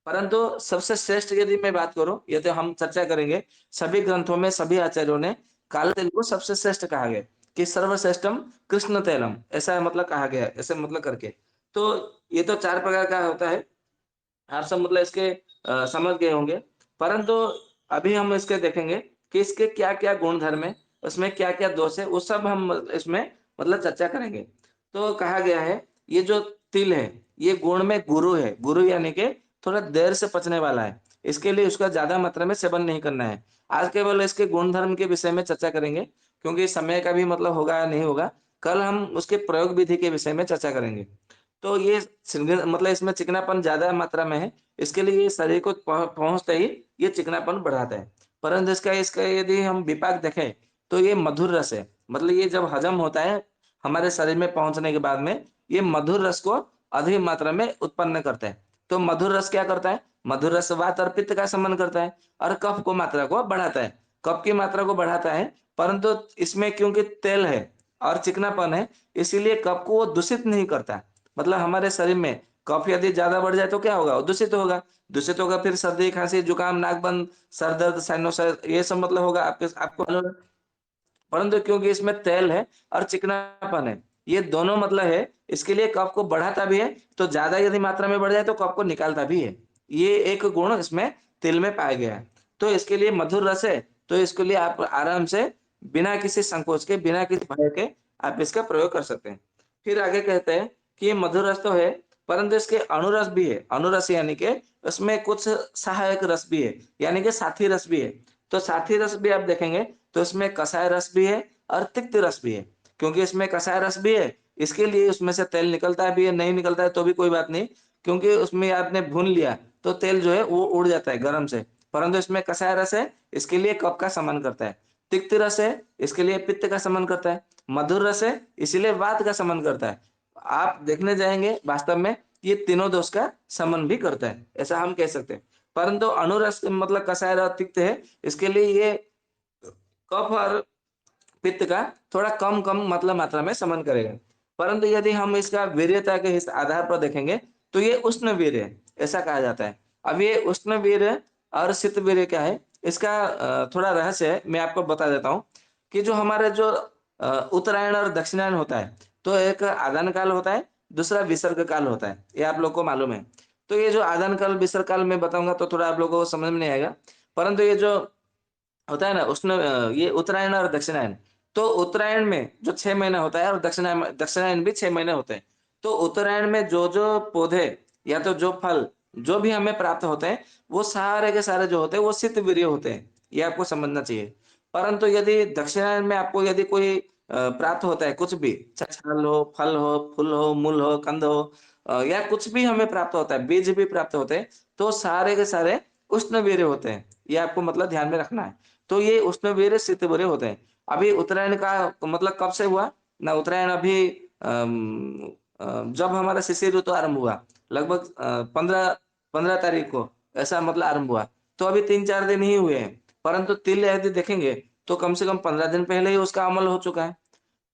परंतु सबसे श्रेष्ठ यदि मैं बात करूँ, ये तो हम चर्चा करेंगे, सभी ग्रंथों में सभी आचार्यों ने काला तिल को सबसे श्रेष्ठ कहा गया कि सर्वश्रेष्ठम कृष्ण तैलम ऐसा मतलब कहा गया है, ऐसे मतलब करके। तो ये तो 4 प्रकार का होता है। आप सब मतलब इसके समझ गए होंगे। परंतु अभी हम इसके देखेंगे कि इसके क्या-क्या गुण-धर्म है, उसमें क्या-क्या दोष है, वो सब हम इसमें मतलब चर्चा करेंगे। तो कहा गया है, ये जो तिल है, ये गुण में गुरु है। गुरु यानी कि थोड़ा देर से पचने वाला है। इसके लिए उसका ज़्यादा मात्रा में सेवन नहीं करना है। आज केवल इसके गुण-धर्म के विषय में चर्चा करेंगे, क्योंकि समय का भी मतलब होगा या नहीं होगा। कल हम उसके प्रयोग विधि के विषय में चर्चा करेंगे। तो ये मतलब इसमें चिकनापन ज्यादा मात्रा में है, इसके लिए ये शरीर को पहुंचते ही ये चिकनापन बढ़ाता है। परंतु इसका इसका यदि हम विपाक देखें तो ये मधुर रस है। मतलब ये जब हजम होता है हमारे शरीर में पहुंचने के बाद में ये मधुर रस को अधिक मात्रा में उत्पन्न करता है। तो मधुर रस क्या करता है? मधुर रस वात और पित्त का शमन करता है और कफ को मात्रा को बढ़ाता है। कफ की मात्रा को बढ़ाता है, परंतु इसमें क्योंकि तेल है और चिकनापन है, इसीलिए कफ को वो दूषित नहीं करता। मतलब हमारे शरीर में कफ यदि ज्यादा बढ़ जाए तो क्या होगा? वो दूषित होगा। दूषित होगा, फिर सर्दी, खांसी, जुकाम, नाक बंद, सर दर्द, साइनोसाइड, ये सब मतलब होगा आपके आपको मालूम है। परंतु क्योंकि इसमें तेल है और चिकनापन है, ये दोनों मतलब है, इसके लिए कफ को बढ़ाता भी है, तो ज्यादा यदि मात्रा में बढ़ जाए तो कफ को निकालता भी है। ये एक गुण इसमें तिल में पाया गया है। तो इसके लिए मधुर रस है, तो इसके लिए आप आराम से बिना किसी संकोच के, बिना किसी भय के आप इसका प्रयोग कर सकते हैं। फिर आगे कहते हैं कि ये मधुर रस तो है, परंतु इसके अणुरस भी है। अणुरस यानी कि उसमें कुछ सहायक रस भी है, यानी कि साथी रस भी है। तो साथी रस भी आप देखेंगे तो इसमें कषाय रस भी है और तिक्त रस भी है। क्योंकि इसमें कषाय रस भी है, इसके लिए उसमें से तेल निकलता है भी है, नहीं निकलता है तो भी कोई बात नहीं, क्योंकि उसमें आपने भून लिया तो तेल जो है वो उड़ जाता है गर्म से। परंतु इसमें कषाय रस है, इसके लिए कफ का शमन करता है। तिक्त रस है, इसके लिए पित्त का शमन करता है। मधुर रस है, इसीलिए वात का शमन करता है। आप देखने जाएंगे वास्तव में ये तीनों दोष का शमन भी करता है, ऐसा हम कह सकते हैं। परंतु अणुरस मतलब कषाय और तिक्त है, इसके लिए ये कफ और पित्त का थोड़ा कम कम मतलब मात्रा में शमन करेगा। परंतु यदि हम इसका वीर्यता के आधार पर देखेंगे तो ये उष्ण वीर्य है, ऐसा कहा जाता है। अब ये उष्ण वीर्य और शीत वीर्य क्या है, इसका थोड़ा रहस्य है, मैं आपको बता देता हूँ कि जो हमारे जो उत्तरायण और दक्षिणायन होता है, तो एक आदान काल होता है, दूसरा विसर्ग काल होता है, ये आप लोग को मालूम है। तो ये जो आदान काल विसर्ग काल में बताऊंगा तो थोड़ा आप लोगों को समझ में नहीं आएगा। परंतु ये जो होता है ना उसमें ये उत्तरायण और दक्षिणायन, तो उत्तरायण में जो 6 महीने होता है और दक्षिणायन दक्षिणायन भी 6 महीने होते हैं। तो उत्तरायण में जो पौधे या तो जो फल जो भी हमें प्राप्त होते हैं, वो सारे के सारे जो होते हैं वो शीतवीर्य होते हैं, ये आपको समझना चाहिए। परंतु यदि दक्षिणायन में आपको यदि कोई प्राप्त होता है कुछ भी, चाहे छाल हो, फल हो, फूल हो, मूल हो, कंद हो, या कुछ भी हमें प्राप्त होता है, बीज भी प्राप्त होते हैं, तो सारे के सारे उष्णवीर्य होते हैं, ये आपको मतलब ध्यान में रखना है। तो ये उष्णवीर्य शीतवीर्य होते हैं। अभी उत्तरायण का मतलब कब से हुआ ना? उत्तरायण अभी जब हमारा शिशिर ऋतु आरंभ हुआ, लगभग 15 तारीख को ऐसा मतलब आरंभ हुआ। तो अभी 3-4 दिन ही हुए हैं, परंतु तिल यदि देखेंगे तो कम से कम 15 दिन पहले ही उसका अमल हो चुका है।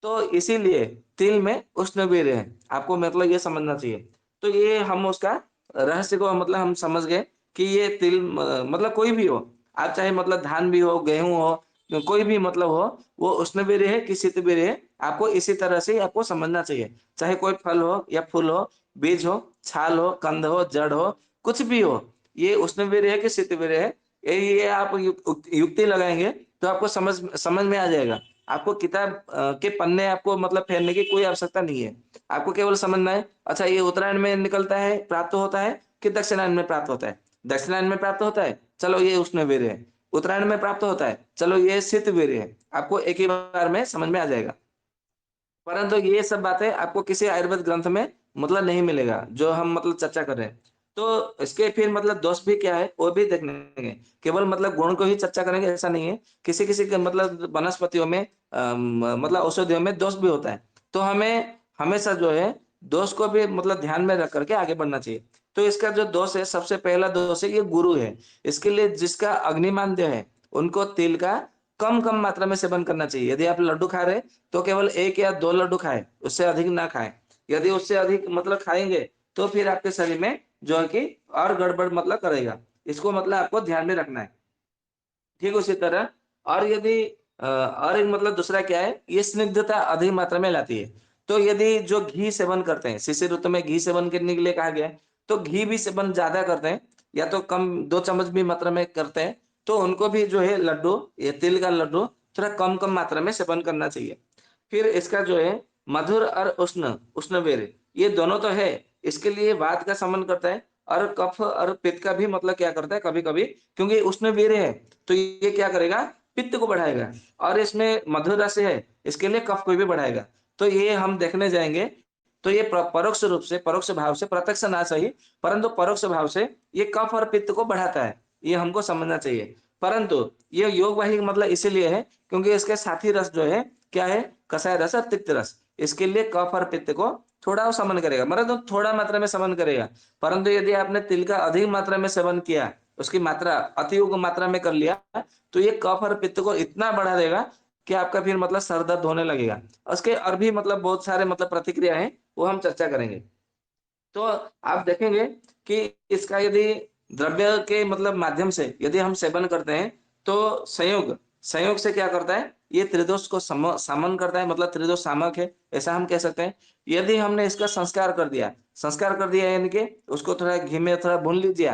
तो इसीलिए तिल में उष्णवीर्य है, आपको मतलब ये समझना चाहिए। तो ये हम उसका रहस्य को मतलब हम समझ गए कि ये तिल मतलब कोई भी हो, आप चाहे मतलब धान भी हो, गेहूँ हो, कोई भी मतलब हो, वो उष्णवीर्य है कि शीतवीर्य है, आपको इसी तरह से आपको समझना चाहिए। चाहे कोई फल हो या फूल हो, बीज हो, छाल हो, कंद हो, जड़ हो, कुछ भी हो, ये उष्णवीर्य है कि शीतवीर्य है, ये आप युक्ति लगाएंगे तो आपको समझ समझ में आ जाएगा। आपको किताब के पन्ने आपको मतलब फेरने की कोई आवश्यकता नहीं है। आपको केवल समझना है, अच्छा ये उत्तरायण में निकलता है, प्राप्त होता है कि दक्षिणायन में प्राप्त होता है? दक्षिणायन में प्राप्त होता है, चलो ये उष्णवीर्य है। उत्तरायण में प्राप्त होता है, चलो ये शीतवीर्य है। आपको एक ही बार में समझ में आ जाएगा। परंतु ये सब बातें आपको किसी आयुर्वेद ग्रंथ में मतलब नहीं मिलेगा, जो हम मतलब चर्चा कर रहे हैं। तो इसके फिर मतलब दोष भी क्या है वो भी देखेंगे। केवल मतलब गुण को ही चर्चा करेंगे ऐसा नहीं है। किसी-किसी के मतलब वनस्पतियों में मतलब औषधियों में दोष भी होता है। तो हमें हमेशा जो है दोष को भी मतलब ध्यान में रख करके आगे बढ़ना चाहिए। तो इसका जो दोष है, सबसे पहला दोष है ये गुरु है। इसके लिए जिसका अग्निमांद्य है, उनको तिल का कम-कम मात्रा में सेवन करना चाहिए। यदि आप लड्डू खा रहे हैं तो केवल 1 या 2 लड्डू खाएँ, उससे अधिक ना खाएँ। यदि उससे अधिक मतलब खाएँगे, तो फिर आपके शरीर में जो है कि और गड़बड़ मतलब करेगा। इसको मतलब आपको ध्यान में रखना है। ठीक उसी तरह और यदि और एक मतलब दूसरा क्या है, ये स्निग्धता अधिक मात्रा में लाती है। तो यदि जो घी सेवन करते हैं, शिशिर ऋतु में घी सेवन करने के लिए कहा गया है, तो घी भी सेवन ज़्यादा करते हैं या तो कम 2 चम्मच भी मात्रा में करते हैं, तो उनको भी जो है लड्डू, ये तिल का लड्डू थोड़ा कम-कम मात्रा में सेवन करना चाहिए। फिर इसका जो है मधुर और उष्णवीर्य, ये दोनों तो है, इसके लिए वात का शमन करता है और कफ और पित्त का भी मतलब क्या करता है कभी-कभी, क्योंकि उष्णवीर्य है, तो ये क्या करेगा? पित्त को बढ़ाएगा और इसमें मधुर रस है, इसके लिए कफ को भी बढ़ाएगा। तो ये हम देखने जाएँगे तो ये परोक्ष रूप से, परोक्ष भाव से, प्रत्यक्ष ना सही, परंतु परोक्ष भाव से ये कफ और पित्त को बढ़ाता है, ये हमको समझना चाहिए। परंतु ये योग वाहिक मतलब इसीलिए है क्योंकि इसके साथी रस जो है क्या है, कसाय रस और तिक्त रस, इसके लिए कफ और पित्त को थोड़ा वो समन करेगा, मतलब तो थोड़ा मात्रा में समन करेगा। परंतु यदि आपने तिल का अधिक मात्रा में सेवन किया, उसकी मात्रा अति मात्रा में कर लिया, तो ये कफ और पित्त को इतना बढ़ा देगा कि आपका फिर मतलब सर दर्द होने लगेगा। उसके और भी मतलब बहुत सारे मतलब प्रतिक्रिया हैं, वो हम चर्चा करेंगे। तो आप देखेंगे कि इसका यदि द्रव्य के मतलब माध्यम से यदि हम सेवन करते हैं, तो संयोग संयोग से क्या करता है, ये त्रिदोष को समन करता है, मतलब त्रिदोष सामक है, ऐसा हम कह सकते हैं। यदि हमने इसका संस्कार कर दिया यानी कि उसको थोड़ा घी में थोड़ा भून लीजिए,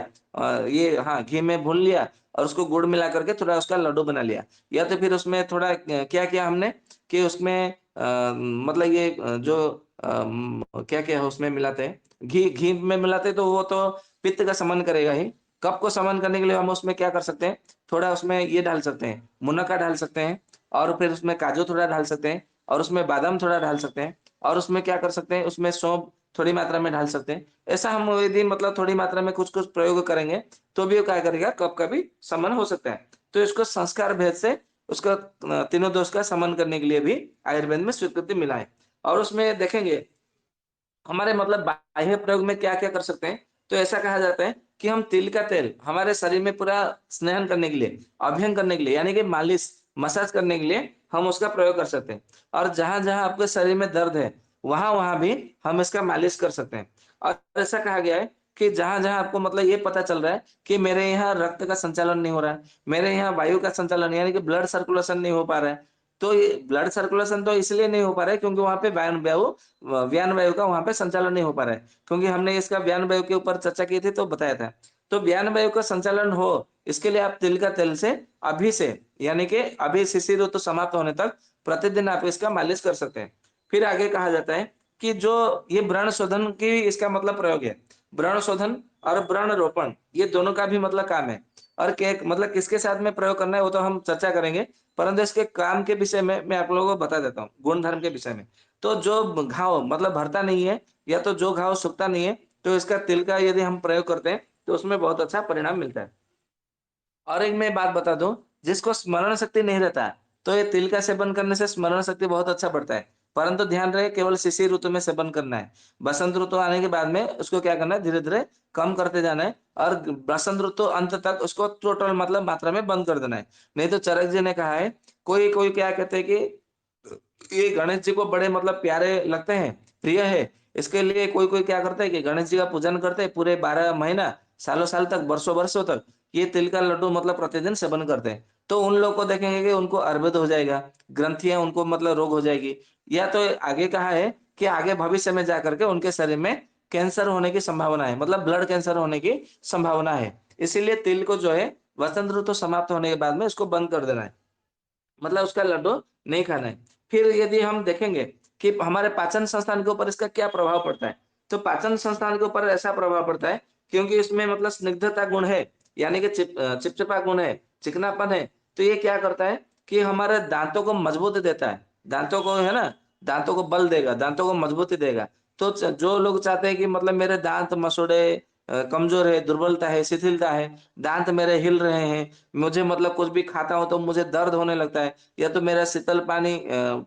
ये हाँ घी में भून लिया और उसको गुड़ मिला करके थोड़ा उसका लड्डू बना लिया, या तो फिर उसमें थोड़ा क्या किया हमने कि उसमें मतलब ये जो क्या क्या है उसमें मिलाते हैं, घी घी में मिलाते हैं, तो वो तो पित्त का समन करेगा ही। कफ को समन करने के लिए हम उसमें क्या कर सकते हैं, थोड़ा उसमें ये डाल सकते हैं, मुनक्का डाल सकते हैं, और फिर उसमें काजू थोड़ा डाल सकते हैं, और उसमें बादाम थोड़ा डाल सकते हैं, और उसमें क्या कर सकते हैं, उसमें सौंफ थोड़ी मात्रा में डाल सकते हैं। ऐसा हम यदि मतलब थोड़ी मात्रा में कुछ कुछ प्रयोग करेंगे, तो भी वो क्या करेगा, कफ का भी समन हो सकता है। तो इसको संस्कार भेद से उसका तीनों दोष का समन करने के लिए भी आयुर्वेद में स्वीकृति मिला है। और उसमें देखेंगे हमारे मतलब बाह्य प्रयोग में क्या-क्या कर सकते हैं, तो ऐसा कहा जाता है कि हम तिल का तेल हमारे शरीर में पूरा स्नान करने के लिए, अभ्यंग करने के लिए, यानी कि मालिश, मसाज करने के लिए हम उसका प्रयोग कर सकते हैं। और जहाँ-जहाँ आपके शरीर में दर्द है, वहाँ-वहाँ भी हम इसका मालिश कर सकते हैं। और ऐसा कहा गया है कि जहाँ-जहाँ आपको मतलब ये पता चल रहा है कि मेरे यहाँ रक्त का संचालन नहीं हो रहा है, मेरे यहाँ वायु का संचालन यानी कि ब्लड सर्कुलेशन नहीं हो पा रहा है, तो ये ब्लड सर्कुलेशन तो इसलिए नहीं हो पा रहा है क्योंकि वहाँ पे व्यान वायु का वहाँ पे संचालन नहीं हो पा रहा है, क्योंकि हमने इसका व्यान वायु के ऊपर चर्चा की थी तो बताया था। तो व्यान वायु का संचालन हो, इसके लिए आप तिल का तेल से अभी से, यानी कि अभी शिशिर ऋतु समाप्त होने तक प्रतिदिन आप इसका मालिश कर सकते हैं। फिर आगे कहा जाता है कि जो ये व्रण शोधन की इसका मतलब प्रयोग है। व्रण शोधन और व्रण रोपण ये दोनों का भी मतलब काम है। और क्या मतलब किसके साथ में प्रयोग करना है वो तो हम चर्चा करेंगे, परंतु इसके काम के विषय में मैं आप लोगों को बता देता हूँ, गुण धर्म के विषय में। तो जो घाव मतलब भरता नहीं है, या तो जो घाव सूखता नहीं है, तो इसका तिल का यदि हम प्रयोग करते हैं, तो उसमें बहुत अच्छा परिणाम मिलता है। और एक मैं बात बता दूं, जिसको स्मरण शक्ति नहीं रहता, तो ये तिल का सेवन करने से स्मरण शक्ति बहुत अच्छा बढ़ता है। परंतु ध्यान रहे केवल शिशिर ऋतु में सेवन करना है। बसंत ऋतु आने के बाद में उसको क्या करना है, धीरे-धीरे कम करते जाना है, और बसंत ऋतु अंत तक उसको टोटल मतलब मात्रा में बंद कर देना है। नहीं तो चरक जी ने कहा है, कोई-कोई क्या कहते हैं कि ये गणेश जी को बड़े मतलब प्यारे लगते हैं, प्रिय है। इसके लिए कोई-कोई क्या करता है कि गणेश जी का पूजन करते हैं पूरे 12 महीना, सालों-साल तक, वर्षों-वर्षों तक ये तिल का लड्डू मतलब प्रतिदिन सेवन करते हैं। तो उन लोग को देखेंगे कि उनको अर्बुद हो जाएगा, ग्रंथियाँ उनको मतलब रोग हो जाएगी। या तो आगे कहा है कि आगे भविष्य में जाकर के उनके शरीर में कैंसर होने की संभावना है, मतलब ब्लड कैंसर होने की संभावना है। इसीलिए तिल को जो है वसंत ऋतु समाप्त होने के बाद में उसको बंद कर देना है। मतलब उसका लड्डू नहीं खाना है। फिर यदि हम देखेंगे कि हमारे पाचन संस्थान के ऊपर इसका क्या प्रभाव पड़ता है, तो पाचन संस्थान के ऊपर ऐसा प्रभाव पड़ता है क्योंकि इसमें मतलब स्निग्धता गुण है, यानी कि चिपचिपा गुण है, चिकनापन है। तो ये क्या करता है कि हमारे दाँतों को मजबूती देता है। दाँतों को है ना, दाँतों को बल देगा, दाँतों को मजबूती देगा। तो जो लोग चाहते हैं कि मतलब मेरे दाँत मसुड़े, कमज़ोर है, दुर्बलता है, शिथिलता है, दाँत मेरे हिल रहे हैं, मुझे मतलब कुछ भी खाता हूँ तो मुझे दर्द होने लगता है, या तो मेरा शीतल पानी,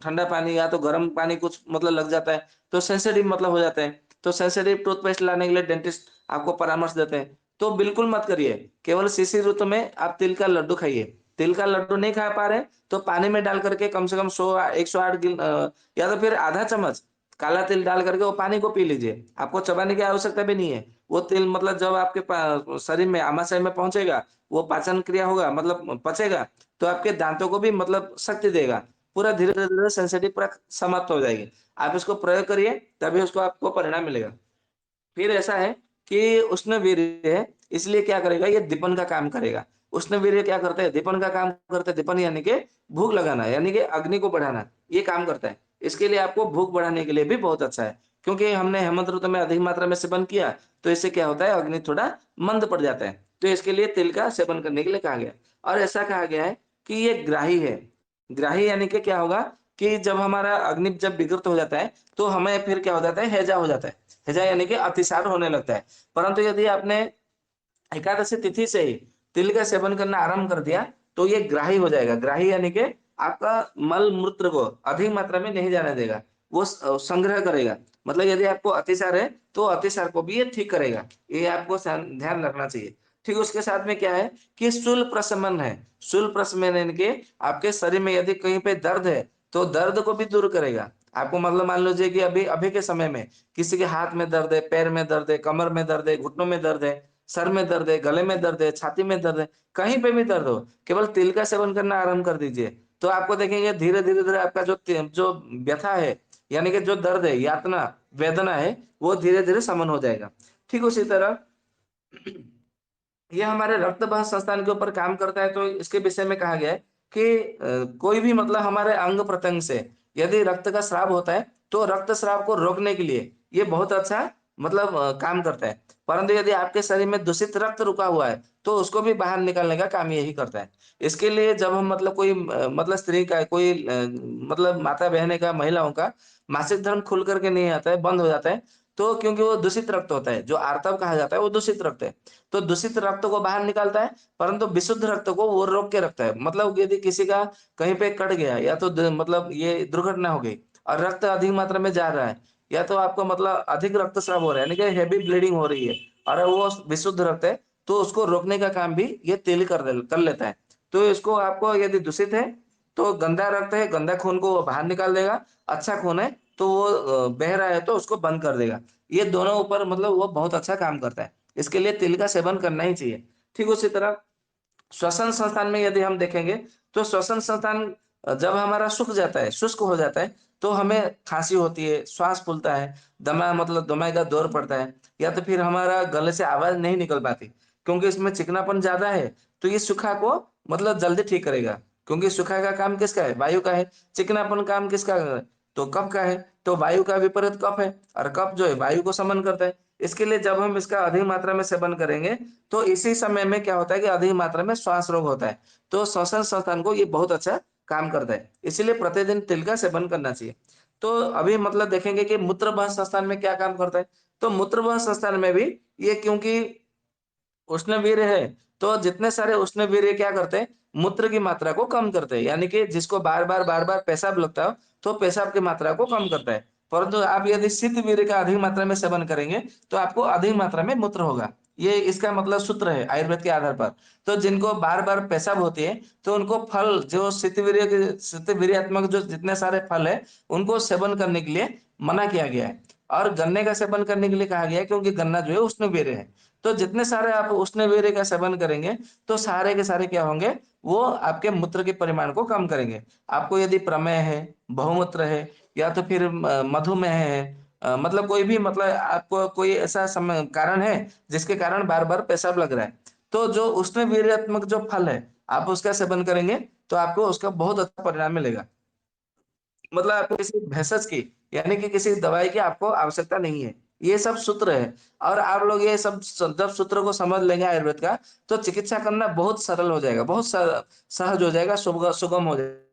ठंडा पानी या तो गर्म पानी कुछ मतलब लग जाता है, तो सेंसिटिव मतलब हो जाता है। तो सेंसिटिव टूथपेस्ट लाने के लिए डेंटिस्ट आपको परामर्श देते हैं। तो बिल्कुल मत करिए, केवल शिशिर ऋतु में आप तिल का लड्डू खाइए। तिल का लड्डू नहीं खा पा रहे, तो पानी में डाल करके कम से कम 108 या तो फिर आधा चम्मच काला तिल डाल करके वो पानी को पी लीजिए। आपको चबाने की आवश्यकता भी नहीं है। वो तिल मतलब जब आपके शरीर में आमाशय में पहुँचेगा, वो पाचन क्रिया होगा मतलब पचेगा, तो आपके दाँतों को भी मतलब शक्ति देगा। पूरा धीरे-धीरे सेंसिटिव पूरा समाप्त हो जाएगी। आप इसको प्रयोग करिए, तभी उसको आपको परिणाम मिलेगा। फिर ऐसा है कि उष्णवीर्य है, इसलिए क्या करेगा ये दीपन का काम करेगा। उष्णवीर्य क्या करता है? दीपन का काम करता है। दीपन यानी कि भूख लगाना, यानी कि अग्नि को बढ़ाना, ये काम करता है। इसके लिए आपको भूख बढ़ाने के लिए भी बहुत अच्छा है। क्योंकि हमने हेमंत ऋतु में अधिक मात्रा में सेवन किया, तो इससे क्या होता है अग्नि थोड़ा मंद पड़ जाता है। तो इसके लिए तिल का सेवन करने के लिए कहा गया है। और ऐसा कहा गया है कि ये ग्राही है। ग्राही यानी कि क्या होगा कि जब हमारा अग्नि जब विकृत हो जाता है, तो हमें फिर क्या हो जाता है, हैजा हो जाता है। हैजा यानी कि अतिसार होने लगता है। परंतु यदि आपने एकादशी तिथि से ही तिल का सेवन करना आरंभ कर दिया, तो ये ग्राही हो जाएगा। ग्राही यानी कि आपका मल-मूत्र को अधिक मात्रा में नहीं जाने देगा। वो संग्रह करेगा। मतलब यदि आपको अतिसार है, तो अतिसार को भी ये ठीक करेगा। ये आपको ध्यान रखना चाहिए। ठीक उसके साथ में क्या है कि शूल प्रशमन है। शूल प्रशमन यानी कि आपके शरीर में यदि कहीं पे दर्द है, तो दर्द को भी दूर करेगा। आपको मतलब मान लीजिए कि अभी अभी के समय में किसी के हाथ में दर्द है, पैर में दर्द है, कमर में दर्द है, घुटनों में दर्द है, सर में दर्द है, गले में दर्द है, छाती में दर्द है, कहीं पे भी दर्द हो, केवल तिल का सेवन करना आरंभ कर दीजिए। तो आपको देखेंगे धीरे-धीरे आपका जो व्यथा है, यानी कि जो दर्द है, यातना, वेदना है, वो धीरे-धीरे शमन हो जाएगा। ठीक उसी तरह ये हमारे रक्त वाहक संस्थान के ऊपर काम करता है, तो इसके विषय में कहा गया है कि कोई भी मतलब हमारे अंग-प्रत्यंग से यदि रक्त का स्राव होता है, तो रक्तस्राव को रोकने के लिए ये बहुत अच्छा मतलब काम करता है। परंतु यदि आपके शरीर में दूषित रक्त रुका हुआ है, तो उसको भी बाहर निकालने का काम यही करता है। इसके लिए जब हम मतलब कोई मतलब स्त्री का कोई मतलब माता-बहनें का, महिलाओं का मासिक धर्म खुल कर के नहीं आता है, बंद हो जाता है, तो क्योंकि वो दूषित रक्त होता है, जो आर्तव कहा जाता है, वो दूषित रक्त है। तो दूषित रक्त को बाहर निकालता है, परंतु विशुद्ध रक्त को वो रोक के रखता है। मतलब यदि किसी का कहीं पे कट गया या तो मतलब ये दुर्घटना हो गई और रक्त अधिक मात्रा में जा रहा है, या तो आपको मतलब अधिक रक्तस्राव हो रहा है, यानी कि हेवी ब्लीडिंग हो रही है और वो विशुद्ध रक्त है, तो उसको रोकने का काम भी ये तेल कर लेता है। तो इसको आपको यदि दूषित है, तो गंदा रक्त है, गंदा खून को वो बाहर निकाल देगा, अच्छा खून है, तो वो बह रहा है तो उसको बंद कर देगा। ये दोनों ऊपर मतलब वो बहुत अच्छा काम करता है। इसके लिए तिल का सेवन करना ही चाहिए। ठीक उसी तरह श्वसन संस्थान में यदि हम देखेंगे, तो श्वसन संस्थान जब हमारा सूख जाता है, शुष्क हो जाता है, तो हमें खाँसी होती है, श्वास फूलता है, दमा मतलब दमाई का दौर पड़ता है, या तो फिर हमारा गले से आवाज़ नहीं निकल पाती। क्योंकि इसमें चिकनापन ज़्यादा है, तो ये सूखा को मतलब जल्दी ठीक करेगा। क्योंकि सूखा का काम किसका है? वायु का है। चिकनापन काम किसका है? तो कफ का है। तो वायु का विपरीत कफ है और कफ जो है वायु को समन करता है। इसके लिए जब हम इसका अधिक मात्रा में सेवन करेंगे, तो इसी समय में क्या होता है कि अधिक मात्रा में श्वास रोग होता है। तो श्वसन संस्थान को ये बहुत अच्छा काम करता है। इसीलिए प्रतिदिन तिल का सेवन करना चाहिए। तो अभी मतलब देखेंगे कि मूत्रवाहिनी संस्थान में क्या काम करता है। तो मूत्रवाहिनी संस्थान में भी ये क्योंकि उष्णवीर्य है, तो जितने सारे उष्णवीर्य क्या करते हैं, मूत्र की मात्रा को कम करते हैं। यानी कि जिसको बार-बार पेशाब लगता हो, तो पेशाब की मात्रा को कम करता है। परंतु आप यदि शीतवीर्य का अधिक मात्रा में सेवन करेंगे, तो आपको अधिक मात्रा में मूत्र होगा। ये इसका मतलब सूत्र है आयुर्वेद के आधार पर। तो जिनको बार-बार पेशाब होती है, तो उनको फल जो शीतवीर्यात्मक जो जितने सारे फल हैं, उनको सेवन करने के लिए मना किया गया है। और गन्ने का सेवन करने के लिए कहा गया है, क्योंकि गन्ना जो है उष्णवीर्य है। तो जितने सारे आप उष्णवीर्य का सेवन करेंगे, तो सारे के सारे क्या होंगे, वो आपके मूत्र के परिमाण को कम करेंगे। आपको यदि प्रमेह है, बहुमूत्र है या तो फिर मधुमेह है, मतलब कोई भी मतलब आपको कोई ऐसा कारण है, जिसके कारण बार-बार पेशाब लग रहा है, तो जो उष्णवीर्यात्मक जो फल है, आप उसका सेवन करेंगे, तो आपको उसका बहुत अच्छा परिणाम मिलेगा। मतलब आपको किसी भेषज की यानी कि किसी दवाई की आपको आवश्यकता नहीं है। ये सब सूत्र है और आप लोग ये सब जब सूत्र को समझ लेंगे आयुर्वेद का, तो चिकित्सा करना बहुत सरल हो जाएगा, बहुत सहज हो जाएगा, सुगम हो जाएगा।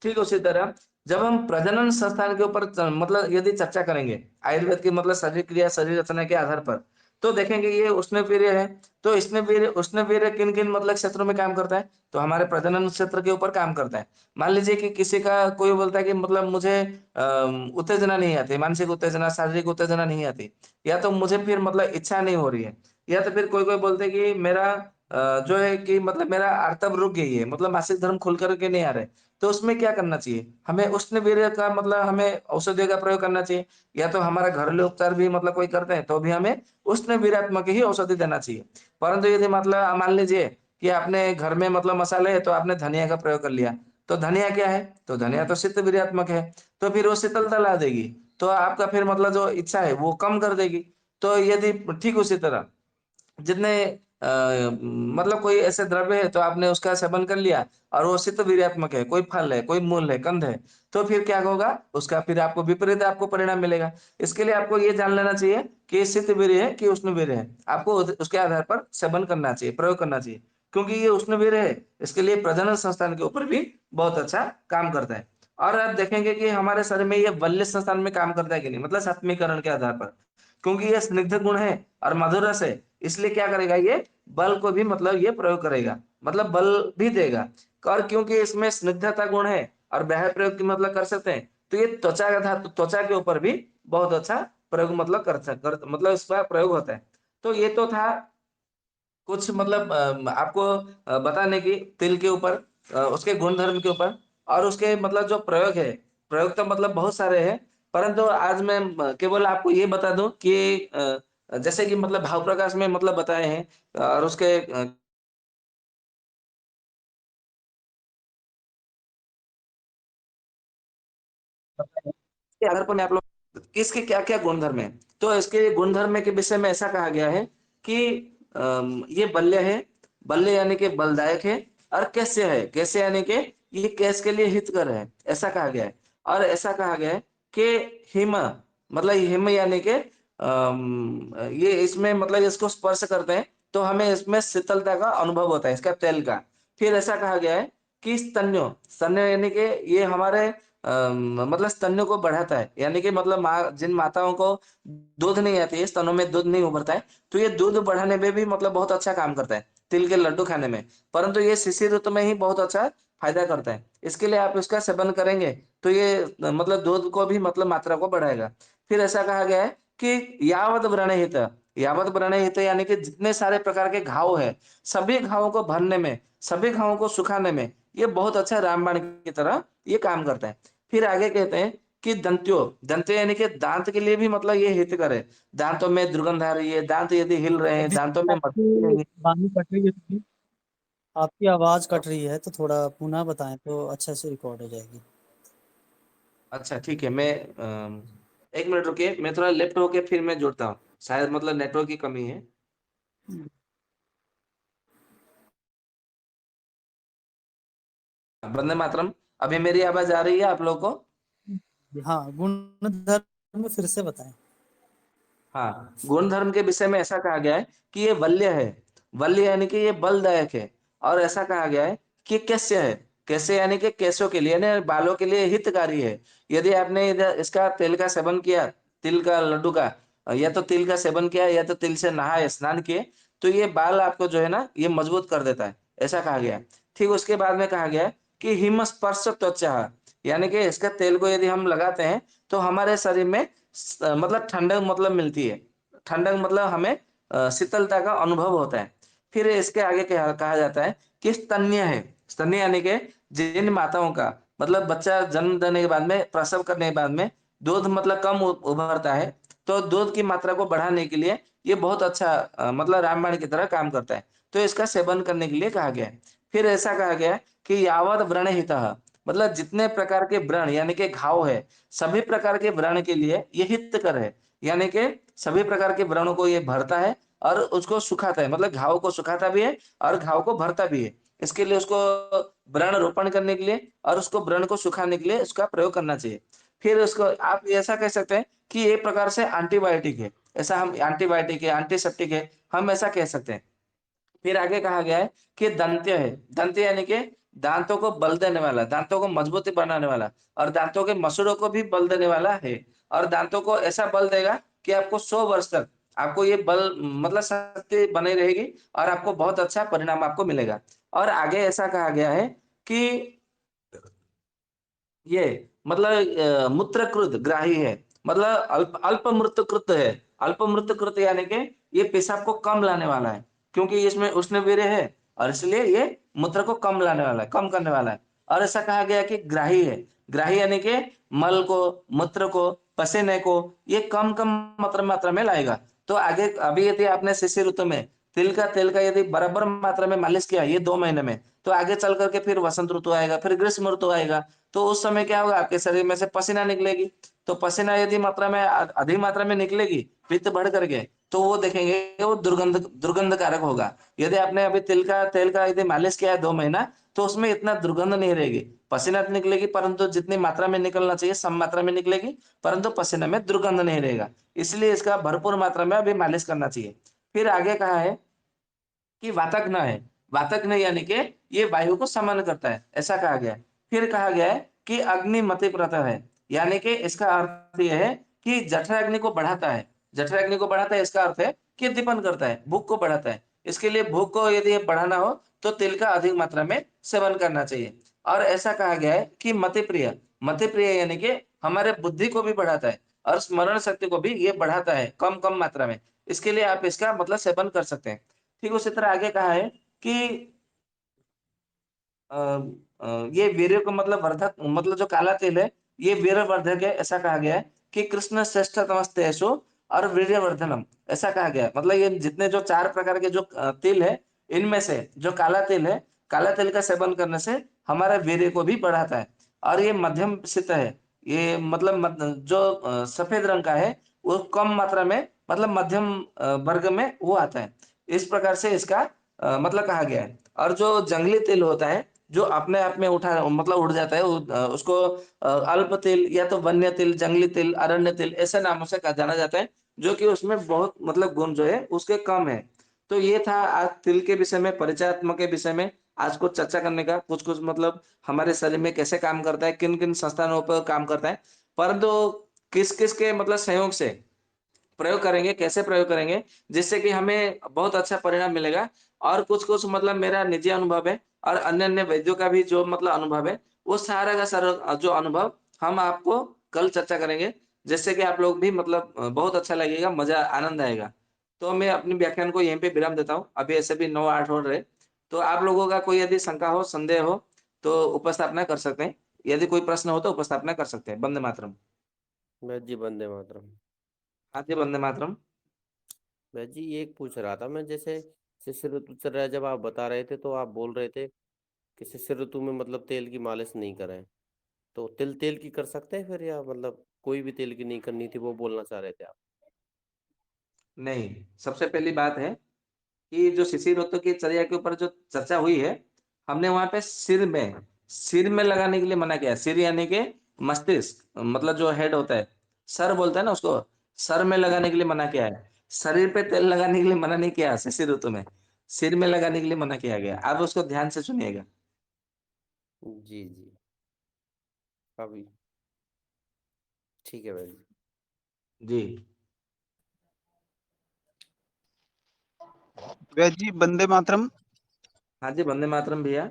ठीक उसी तरह जब हम प्रजनन संस्थान के ऊपर मतलब यदि चर्चा करेंगे, आयुर्वेद की मतलब शरीर क्रिया, शरीर रचना के आधार पर, तो देखेंगे ये उष्णवीर्य है, तो उष्णवीर्य किन-किन मतलब क्षेत्रों में काम करता है? तो हमारे प्रजनन क्षेत्र के ऊपर काम करता है। मान लीजिए कि किसी का कोई बोलता है कि मतलब मुझे उत्तेजना नहीं आती, मानसिक उत्तेजना, शारीरिक उत्तेजना नहीं आती, या तो मुझे फिर मतलब इच्छा नहीं हो रही है, या तो फिर कोई-कोई बोलते हैं कि मेरा जो है कि मतलब मेरा आर्तव रुक गई है, मतलब मासिक धर्म खुल कर के नहीं आ रहा है। तो उसमें क्या करना चाहिए? हमें उष्णवीर्य का मतलब हमें औषधियों का प्रयोग करना चाहिए, या तो हमारा घरेलू उपचार भी मतलब कोई करते हैं, तो भी हमें उष्णवीर्यात्मक ही औषधि देना चाहिए। परंतु यदि मतलब मान लीजिए कि आपने घर में मतलब मसाले हैं, तो आपने धनिया का प्रयोग कर लिया, तो धनिया क्या है? तो धनिया तो शीतवीर्यात्मक है, तो फिर वो शीतलता ला देगी, तो आपका फिर मतलब जो इच्छा है, वो कम कर देगी। तो यदि ठीक उसी तरह जितने मतलब कोई ऐसे द्रव्य है तो आपने उसका सेवन कर लिया और वो शीतवीर्यात्मक है, कोई फल है, कोई मूल है, कंद है, तो फिर क्या होगा? उसका फिर आपको विपरीत आपको परिणाम मिलेगा। इसके लिए आपको ये जान लेना चाहिए कि शीतवीर्य है कि उष्णवीर्य है। आपको उसके आधार पर सेवन करना चाहिए, प्रयोग करना चाहिए। क्योंकि ये उष्णवीर है, इसके लिए प्रजनन संस्थान के ऊपर भी बहुत अच्छा काम करता है। और आप देखेंगे कि हमारे शरीर में ये बल्य संस्थान में काम करता है कि नहीं, मतलब सप्तमीकरण के आधार पर, क्योंकि ये स्निग्ध गुण है और मधुर रस है, इसलिए क्या करेगा ये, बल को भी मतलब ये प्रयोग करेगा, मतलब बल भी देगा। और क्योंकि इसमें स्निग्धता गुण है और बाह्य प्रयोग की मतलब कर सकते हैं, तो ये त्वचा का धातु, त्वचा के ऊपर भी बहुत अच्छा प्रयोग मतलब मतलब इसका प्रयोग होता है। तो ये तो था कुछ मतलब आपको बताने की तिल के ऊपर, उसके गुण-धर्म के ऊपर, और उसके मतलब जो प्रयोग है, प्रयोग तो मतलब बहुत सारे हैं, परंतु आज मैं केवल आपको ये बता दूँ कि जैसे कि मतलब भाव प्रकाश में मतलब बताए हैं, और उसके के आधार पर मैं आप लोग किसके क्या-क्या गुणधर्म हैं। तो इसके गुणधर्म के विषय में ऐसा कहा गया है कि ये बल्य है, बल्य यानी कि बलदायक है, और कैस्य है, कैस्य यानी कि ये केस के लिए हितकर है, ऐसा कहा गया है। और ऐसा कहा गया है कि हिम, मतलब हिम यानी कि ये इसमें मतलब इसको स्पर्श करते हैं, तो हमें इसमें शीतलता का अनुभव होता है, इसका तेल का। फिर ऐसा कहा गया है कि स्तन्यों, स्तन्य यानी कि ये हमारे मतलब स्तन्यों को बढ़ाता है, यानी कि मतलब माँ, जिन माताओं को दूध नहीं आती है, स्तनों में दूध नहीं उभरता है, तो ये दूध बढ़ाने में भी मतलब बहुत अच्छा काम करता है, तिल के लड्डू खाने में। परंतु ये शिशिर ऋतु में ही बहुत अच्छा फायदा करता है। इसके लिए आप इसका सेवन करेंगे, तो ये मतलब दूध को भी मतलब मात्रा को बढ़ाएगा। फिर ऐसा कहा गया है कि यावत व्रणहित, यावत व्रणहित यानी कि जितने सारे प्रकार के घाव है, सभी घावों को भरने में, सभी घावों को सुखाने में, ये बहुत अच्छा रामबाण की तरह ये काम करता है। फिर आगे कहते हैं कि दंत्यो, दंत्य यानी कि दांत के लिए भी मतलब ये हितकर है। दांतों में दुर्गंध आ रही है, दांत यदि हिल रहे हैं, अभी दांतों में मधुमेह आपकी नहीं है। वाणी कट रही है थोड़ी। आपकी आवाज कट रही है, तो थोड़ा पुनः बताएं तो अच्छे से रिकॉर्ड हो जाएगी। अच्छा ठीक है, मैं 1 मिनट रुकिए, मैं थोड़ा लेफ्ट होके फिर मैं जुड़ता हूँ। शायद मतलब नेटवर्क की कमी है। वंदे मातरम। अभी मेरी आवाज़ आ रही है आप लोगों को? हाँ, गुण धर्म फिर से बताएं। हाँ, गुण धर्म के विषय में ऐसा कहा गया है कि ये वल्य है। वल्य यानी कि ये बलदायक है। और ऐसा कहा गया है कि कैस्य है। कैस्य यानी कि केशों के लिए, यानी बालों के लिए हितकारी है। यदि आपने इधर इसका तेल का सेवन किया, तिल का लड्डू का, या तो तिल का सेवन किया या तो तिल से नहाए, स्नान किए, तो ये बाल आपको जो है ना, ये मजबूत कर देता है। ऐसा कहा गया है। ठीक उसके बाद में कहा गया है कि हिम स्पर्श त्वचा, यानी कि इसका तेल को यदि हम लगाते हैं, तो हमारे शरीर में मतलब ठंडक मतलब मिलती है। ठंडक मतलब हमें शीतलता का अनुभव होता है। फिर इसके आगे क्या कहा जाता है कि स्तन्य है। स्तन्य यानी कि जिन माताओं का मतलब बच्चा जन्म देने के बाद में, प्रसव करने के बाद में दूध मतलब कम उभरता है, तो दूध की मात्रा को बढ़ाने के लिए ये बहुत अच्छा मतलब रामबाण की तरह काम करता है। तो इसका सेवन करने के लिए कहा गया है। फिर ऐसा कहा गया है कि यावत व्रणहितः, मतलब जितने प्रकार के व्रण यानी कि घाव है, सभी प्रकार के व्रण के लिए ये हितकर है। यानी कि सभी प्रकार के व्रणों को ये भरता है और उसको सुखाता है, मतलब घाव को सुखाता भी है और घाव को भरता भी है। इसके लिए उसको व्रण रोपण करने के लिए और उसको व्रण को सुखाने के लिए उसका प्रयोग करना चाहिए। फिर उसको आप ऐसा कह सकते हैं कि एक प्रकार से एंटीबायोटिक है। ऐसा हम एंटीबायोटिक है, एंटीसेप्टिक है, हम ऐसा कह सकते हैं। फिर आगे कहा गया है कि दंत्य है। दंत्य यानी कि दांतों को बल देने वाला, दांतों को मजबूती बनाने वाला, और दांतों के मसूड़ों को भी बल देने वाला है। और दांतों को ऐसा बल देगा कि आपको 100 वर्ष तक आपको ये बल मतलब शक्ति बनी रहेगी और आपको बहुत अच्छा परिणाम आपको मिलेगा। और आगे ऐसा कहा गया है कि ये मतलब मूत्रकृत ग्राही है, मतलब अल्प अल्प मृतकृत है। अल्प मृतकृत यानी कि ये पेशाब को कम लाने वाला है, क्योंकि इसमें उष्णवीर्य है और इसलिए ये मूत्र को कम लाने वाला है, कम करने वाला है। और ऐसा कहा गया कि ग्राही है। ग्राही यानी कि मल को, मूत्र को, पसीने को ये कम-कम मात्रा में लाएगा। तो आगे अभी यदि आपने शिशिर ऋतु में तिल का तेल का यदि बराबर मात्रा में मालिश किया ये 2 महीने में, तो आगे चल कर के फिर वसंत ऋतु आएगा, फिर ग्रीष्म ऋतु आएगा। तो उस समय क्या होगा, आपके शरीर में से पसीना निकलेगी। तो पसीना यदि मात्रा में अधिक मात्रा में निकलेगी, पित्त बढ़ करके, तो वो देखेंगे वो दुर्गंध दुर्गंध कारक होगा। यदि आपने अभी तिल का तेल का यदि मालिश किया है 2 महीना, तो उसमें इतना दुर्गंध नहीं रहेगी। पसीना तो निकलेगी, परंतु जितनी मात्रा में निकलना चाहिए सम मात्रा में निकलेगी, परंतु पसीने में दुर्गंध नहीं रहेगा। इसलिए इसका भरपूर मात्रा में अभी मालिश करना चाहिए। फिर आगे कहा है कि वातज्ञ है। वातक नहीं, यानी कि ये वायु को समान करता है, ऐसा कहा गया है। फिर कहा गया है कि अग्नि मतिप्रत है, यानी कि इसका अर्थ ये है कि जठराग्नि को बढ़ाता है। जठराग्नि को बढ़ाता है, इसका अर्थ है कि दीपन करता है, भूख को बढ़ाता है। इसके लिए भूख को यदि बढ़ाना हो तो तिल का अधिक मात्रा में सेवन करना चाहिए। और ऐसा कहा गया है कि मतिप्रिय, मतिप्रिय यानी कि हमारे बुद्धि को भी बढ़ाता है और स्मरण शक्ति को भी ये बढ़ाता है कम कम मात्रा में। इसके लिए आप इसका मतलब सेवन कर सकते हैं। ठीक उसी तरह आगे कहा है कि अ, ये वीर्य को मतलब वर्धक, मतलब जो काला तिल है ये वीर्यवर्धक है, ऐसा कहा गया है कि कृष्ण श्रेष्ठतमस्तेषु और वीर्यवर्धनम, ऐसा कहा गया है। मतलब ये जितने जो 4 प्रकार के जो तिल है, इनमें से जो काला तिल है, काला तिल का सेवन करने से हमारा वीर्य को भी बढ़ाता है। और ये मध्यम शीत है, ये मतलब जो सफेद रंग का है वो कम मात्रा में, मतलब मध्यम वर्ग में वो आता है। इस प्रकार से इसका मतलब कहा गया है। और जो जंगली तिल होता है, जो अपने आप में उठा मतलब उड़ जाता है, उसको अल्प तिल या तो वन्य तिल, जंगली तिल, अरण्य तिल ऐसे नामों से जाना जाता है, जो कि उसमें बहुत मतलब गुण जो है उसके कम है। तो ये था आज तिल के विषय में, परिचयात्मक के विषय में आज कुछ चर्चा करने का, कुछ कुछ मतलब हमारे शरीर में कैसे काम करता है, किन किन संस्थानों पर काम करता है, परंतु किस किस के मतलब सहयोग से प्रयोग करेंगे, कैसे प्रयोग करेंगे, जिससे कि हमें बहुत अच्छा परिणाम मिलेगा। और कुछ-कुछ मतलब मेरा निजी अनुभव है और अन्य-अन्य वैद्यों का भी जो मतलब अनुभव है, वो सारा का सारा जो अनुभव हम आपको कल चर्चा करेंगे, जिससे कि आप लोग भी मतलब बहुत अच्छा लगेगा, मज़ा आनंद आएगा। तो मैं अपने व्याख्यान को यहीं पे विराम देता हूँ। अभी ऐसे भी 9-8 हो रहे, तो आप लोगों का कोई यदि शंका हो, संदेह हो, तो उपस्थापना कर सकते हैं। यदि कोई प्रश्न हो तो उपस्थापना कर सकते हैं। वंदे मातरम। वैद जी वंदे मातरम। हाँ जी, वंदे मातरम। वैद जी ये एक पूछ रहा था मैं, जैसे शिशिर ऋतु चल रहा है, जब आप बता रहे थे तो आप बोल रहे थे कि शिशिर ऋतु में मतलब तेल की मालिश नहीं करें, तो तिल तेल की कर सकते हैं फिर, या मतलब कोई भी तेल की नहीं करनी थी, वो बोलना चाह रहे थे आप? नहीं, सबसे पहली बात है कि जो शिशिर ऋतु की चर्या के ऊपर जो चर्चा हुई है, हमने वहाँ पे सिर में लगाने के लिए मना किया है। सिर यानी कि मस्तिष्क, मतलब जो हेड होता है, सर बोलते हैं ना उसको, सर में लगाने के लिए मना किया है। शरीर पे तेल लगाने के लिए मना नहीं किया है शिशिर ऋतु में, सिर में लगाने के लिए मना किया गया। आप उसको ध्यान से सुनिएगा। जी जी, अभी ठीक है वैद जी। जी। वैद जी वंदे मातरम। हाँ जी, वंदे मातरम भैया।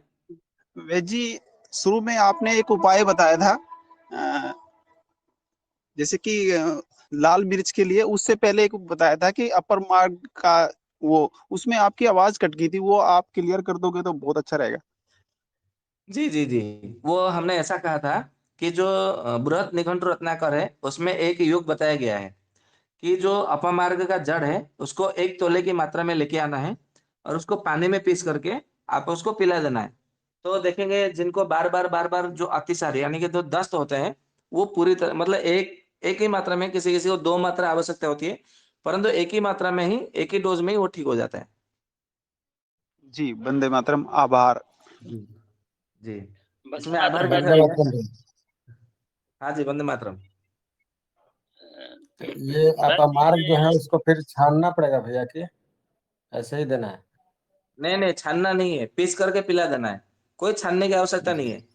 वैद जी शुरू में आपने एक उपाय बताया था, जैसे कि लाल मिर्च के लिए, उससे पहले एक बताया था कि अपर मार्ग का, वो उसमें आपकी आवाज कट गई थी, वो आप क्लियर कर दोगे तो बहुत अच्छा रहेगा। जी, जी, जी। वो हमने ऐसा कहा था कि जो बृहत निघंटु रत्नाकर है, उसमें एक योग बताया गया है कि जो अपमार्ग का जड़ है, उसको 1 तोले की मात्रा में लेके आना है और उसको पानी में पीस करके आप उसको पिला देना है। तो देखेंगे जिनको बार-बार, बार-बार जो अतिसार यानी कि जो दस्त होते हैं, वो पूरी तरह मतलब एक ही मात्रा में, किसी-किसी को 2 मात्रा आवश्यकता होती है, परंतु एक ही मात्रा में ही, एक ही डोज़ में ही वो ठीक हो जाता है। जी वंदे मातरम, आभार। जी। जी। वंदे इसमें आभार मातरम का वैद वंदे है जी। भैया। मातरम भैया। हाँ जी, वंदे मातरम। तो ये वैद आपका जी मार्ग जो ये है उसको फिर छानना पड़ेगा भैया, कि ऐसे ही देना है? नहीं, नहीं, छानना नहीं है, पीस करके पिला देना है। कोई छानने की आवश्यकता जी नहीं है।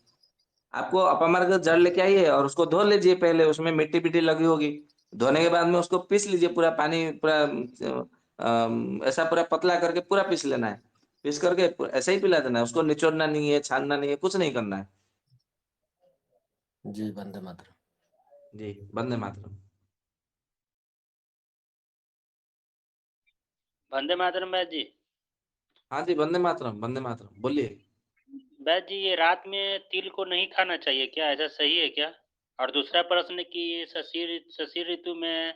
आपको अपमर्ग जड़ लेके आइए और उसको धो लीजिए पहले, उसमें मिट्टी-बिट्टी लगी होगी। धोने के बाद में उसको पीस लीजिए, पूरा पानी पूरा ऐसा पूरा पतला करके पूरा पीस लेना है। पीस करके ऐसे ही पिला देना है, उसको निचोड़ना नहीं है, छानना नहीं है, कुछ नहीं करना है। जी, वंदे मातरम। जी, वंदे मातरम। वंदे मातरम वैद जी। हाँ जी, वंदे मातरम, वंदे मातरम। बोलिए। वैद जी ये रात में तिल को नहीं खाना चाहिए क्या? ऐसा सही है क्या? और दूसरा प्रश्न कि ये शिशिर ऋतु में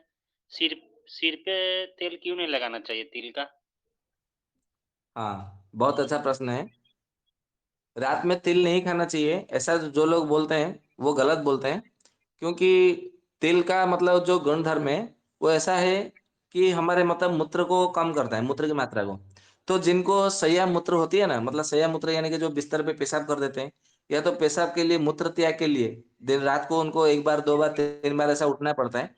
सिर सिर पे तेल क्यों नहीं लगाना चाहिए तिल का? हाँ, बहुत अच्छा प्रश्न है। रात में तिल नहीं खाना चाहिए, ऐसा जो लोग बोलते हैं, वो गलत बोलते हैं। क्योंकि तिल का मतलब जो गुणधर्म है, वो ऐसा है कि हमारे मतलब मूत्र को कम करता है, मूत्र की मात्रा को। तो जिनको शैया मूत्र होती है ना, मतलब शैया मूत्र यानी कि जो बिस्तर पे पेशाब कर देते हैं, या तो पेशाब के लिए, मूत्र त्याग के लिए, दिन रात को उनको 1 बार, 2 बार, 3 बार ऐसा उठना पड़ता है।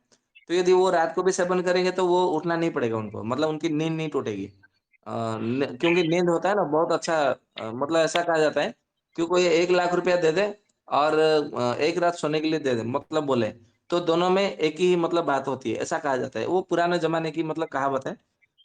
तो यदि वो रात को भी सेवन करेंगे, तो वो उठना नहीं पड़ेगा उनको, मतलब उनकी नींद नहीं टूटेगी। क्योंकि नींद होता है ना बहुत अच्छा, मतलब ऐसा कहा जाता है कि कोई 1 लाख रुपया दे दे और एक रात सोने के लिए दे दे, मतलब बोले तो दोनों में एक ही मतलब बात होती है, ऐसा कहा जाता है। वो पुराने जमाने की मतलब कहावत है।